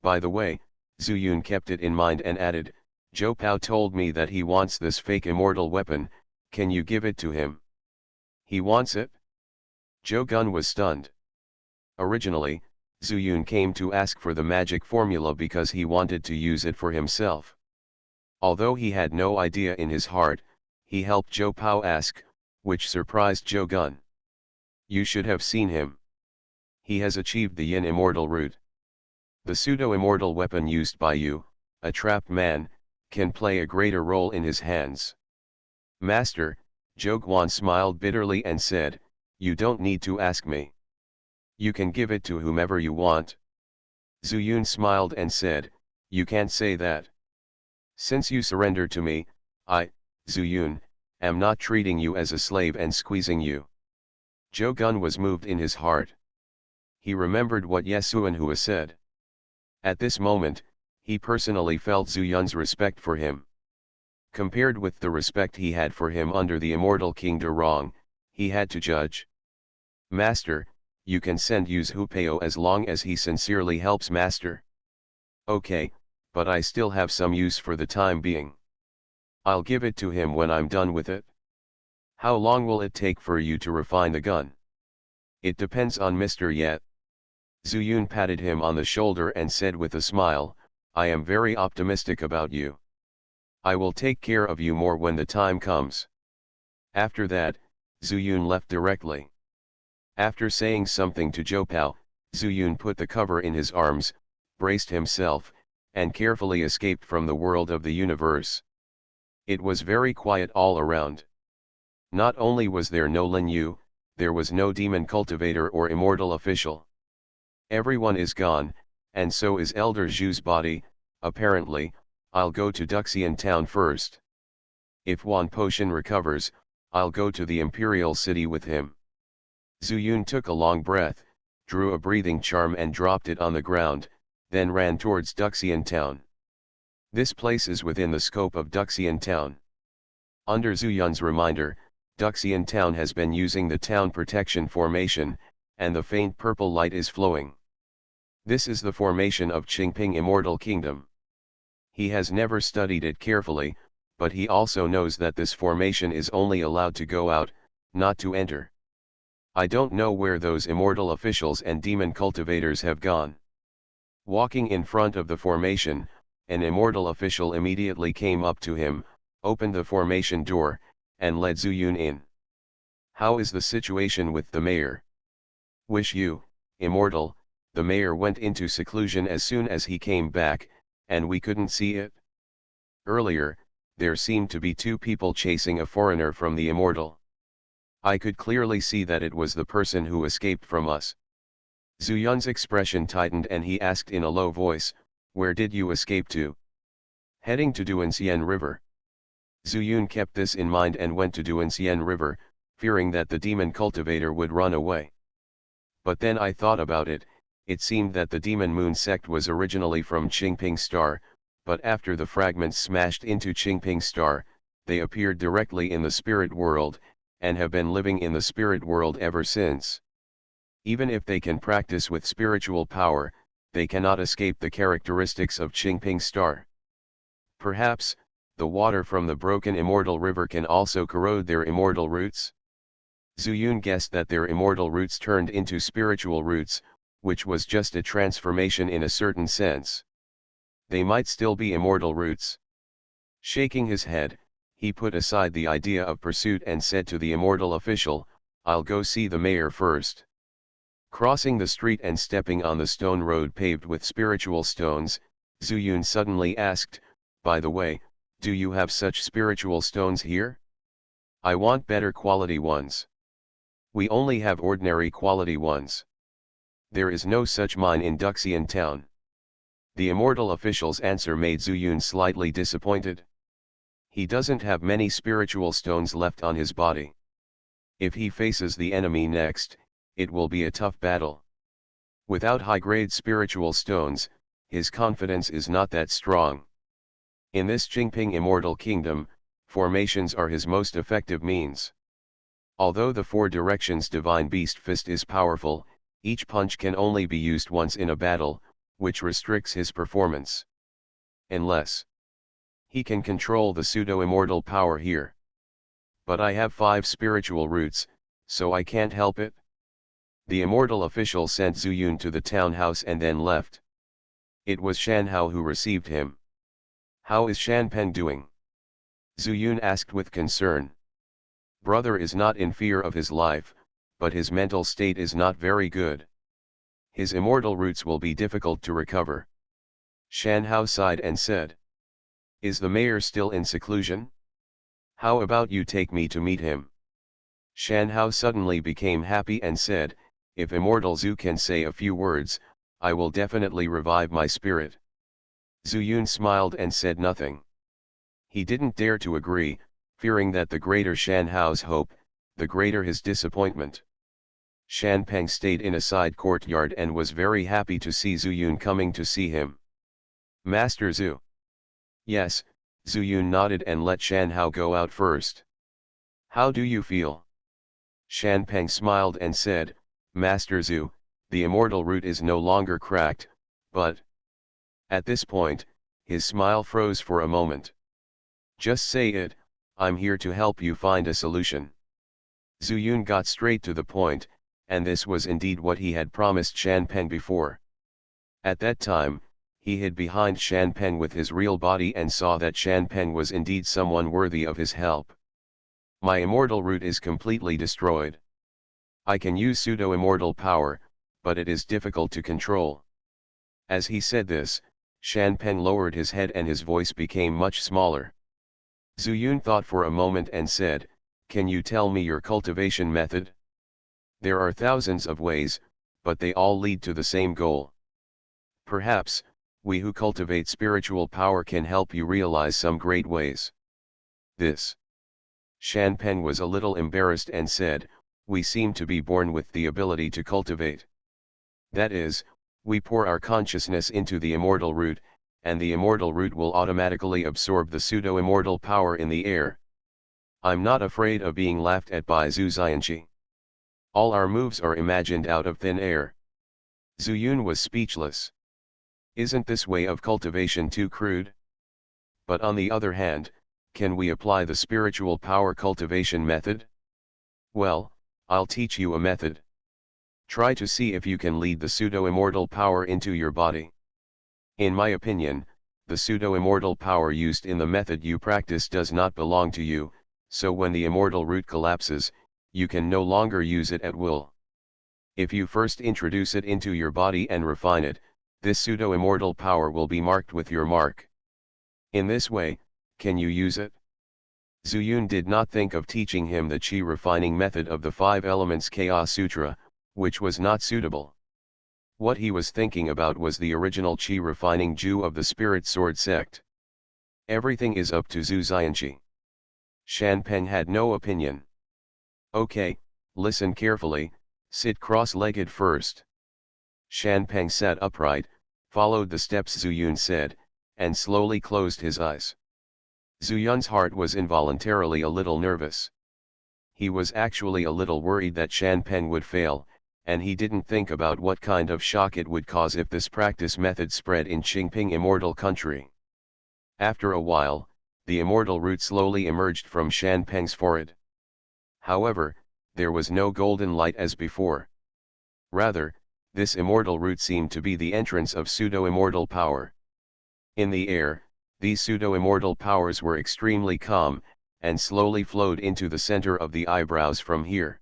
By the way, Zhu Yun kept it in mind and added, "Zhou Pao told me that he wants this fake immortal weapon, can you give it to him?" "He wants it?" Zhou Gun was stunned. Originally, Zhu Yun came to ask for the magic formula because he wanted to use it for himself. Although he had no idea in his heart, he helped Zhou Pao ask, which surprised Zhou Gun. "You should have seen him. He has achieved the Yin immortal route. The pseudo-immortal weapon used by you, a trapped man, can play a greater role in his hands." "Master," Zhou Guan smiled bitterly and said, "you don't need to ask me. You can give it to whomever you want." Zhu Yun smiled and said, "You can't say that. Since you surrender to me, I, Zhu Yun, am not treating you as a slave and squeezing you." Zhou Gun was moved in his heart. He remembered what Xianxia said. At this moment, he personally felt Zhu Yun's respect for him. Compared with the respect he had for him under the immortal King Durong, he had to judge. "Master, you can send Zhu Pao as long as he sincerely helps master." "Okay, but I still have some use for the time being. I'll give it to him when I'm done with it." "How long will it take for you to refine the gun?" "It depends on Mr. Yet." Zhu Yun patted him on the shoulder and said with a smile, "I am very optimistic about you. I will take care of you more when the time comes." After that, Zhu Yun left directly. After saying something to Zhou Pao, Zhu Yun put the cover in his arms, braced himself, and carefully escaped from the world of the universe. It was very quiet all around. Not only was there no Lin Yu, there was no demon cultivator or immortal official. Everyone is gone, and so is Elder Zhu's body. Apparently, I'll go to Duxian town first. If Wan Potion recovers, I'll go to the Imperial City with him. Zhu Yun took a long breath, drew a breathing charm and dropped it on the ground, then ran towards Duxian town. This place is within the scope of Duxian town. Under Zhu Yun's reminder, Duxian town has been using the town protection formation, and the faint purple light is flowing. This is the formation of Qingping Immortal Kingdom. He has never studied it carefully, but he also knows that this formation is only allowed to go out, not to enter. I don't know where those immortal officials and demon cultivators have gone. Walking in front of the formation, an immortal official immediately came up to him, opened the formation door, and led Zuyun in. How is the situation with the mayor? Wish you, immortal, the mayor went into seclusion as soon as he came back, and we couldn't see it. Earlier, there seemed to be two people chasing a foreigner from the immortal. I could clearly see that it was the person who escaped from us. Zuyun's expression tightened and he asked in a low voice, where did you escape to? Heading to Duanxian River. Zuyun kept this in mind and went to Duanxian River, fearing that the demon cultivator would run away. But then I thought about it, it seemed that the demon moon sect was originally from Qingping Star, but after the fragments smashed into Qingping Star, they appeared directly in the spirit world, and have been living in the spirit world ever since. Even if they can practice with spiritual power, they cannot escape the characteristics of Qingping Star. Perhaps, the water from the broken immortal river can also corrode their immortal roots? Zuyun guessed that their immortal roots turned into spiritual roots, which was just a transformation in a certain sense. They might still be immortal roots. Shaking his head, he put aside the idea of pursuit and said to the immortal official, I'll go see the mayor first. Crossing the street and stepping on the stone road paved with spiritual stones, Zuyun suddenly asked, by the way, do you have such spiritual stones here? I want better quality ones. We only have ordinary quality ones. There is no such mine in Duxian town. The immortal official's answer made Zuyun slightly disappointed. He doesn't have many spiritual stones left on his body. If he faces the enemy next, it will be a tough battle. Without high-grade spiritual stones, his confidence is not that strong. In this Qingping Immortal Kingdom, formations are his most effective means. Although the Four Directions Divine Beast Fist is powerful, each punch can only be used once in a battle, which restricts his performance. Unless he can control the pseudo-immortal power here. But I have 5 spiritual roots, so I can't help it. The immortal official sent Zuyun to the townhouse and then left. It was Shanhao who received him. How is Shanpeng doing? Zuyun asked with concern. Brother is not in fear of his life, but his mental state is not very good. His immortal roots will be difficult to recover. Shanhao sighed and said. Is the mayor still in seclusion? How about you take me to meet him? Shanhao suddenly became happy and said, if Immortal Zhu can say a few words, I will definitely revive my spirit. Zuyun smiled and said nothing. He didn't dare to agree, fearing that the greater Shanhao's hope, the greater his disappointment. Shanpeng stayed in a side courtyard and was very happy to see Zuyun coming to see him. Master Zhu. Yes, Zuyun nodded and let Shanhao go out first. How do you feel? Shanpeng smiled and said, Master Zhu, the immortal root is no longer cracked, but... At this point, his smile froze for a moment. Just say it, I'm here to help you find a solution. Zuyun got straight to the point, and this was indeed what he had promised Shanpeng before. At that time, he hid behind Shanpeng with his real body and saw that Shanpeng was indeed someone worthy of his help. My immortal root is completely destroyed. I can use pseudo-immortal power, but it is difficult to control. As he said this, Shanpeng lowered his head and his voice became much smaller. Zuyun thought for a moment and said, can you tell me your cultivation method? There are thousands of ways, but they all lead to the same goal. Perhaps, we who cultivate spiritual power can help you realize some great ways. This. Shanpeng was a little embarrassed and said, we seem to be born with the ability to cultivate. That is, we pour our consciousness into the immortal root, and the immortal root will automatically absorb the pseudo-immortal power in the air. I'm not afraid of being laughed at by Zhu Xianxia. All our moves are imagined out of thin air. Zhu Yun was speechless. Isn't this way of cultivation too crude? But on the other hand, can we apply the spiritual power cultivation method? Well, I'll teach you a method. Try to see if you can lead the pseudo-immortal power into your body. In my opinion, the pseudo-immortal power used in the method you practice does not belong to you, so when the immortal root collapses, you can no longer use it at will. If you first introduce it into your body and refine it, this pseudo-immortal power will be marked with your mark. In this way, can you use it? Zhu Yun did not think of teaching him the Qi refining method of the 5 Elements Chaos Sutra, which was not suitable. What he was thinking about was the original Qi refining Ju of the Spirit Sword sect. Everything is up to Zhu Xianxia. Shan Peng had no opinion. Okay, listen carefully, sit cross-legged first. Shan Peng sat upright, followed the steps Zhu Yun said, and slowly closed his eyes. Zhu Yun's heart was involuntarily a little nervous. He was actually a little worried that Shan Peng would fail, and he didn't think about what kind of shock it would cause if this practice method spread in Qingping immortal country. After a while, the immortal root slowly emerged from Shan Peng's forehead. However, there was no golden light as before. Rather, this immortal root seemed to be the entrance of pseudo-immortal power. In the air, these pseudo-immortal powers were extremely calm, and slowly flowed into the center of the eyebrows from here.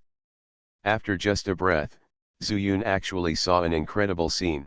After just a breath, Zhu Yun actually saw an incredible scene.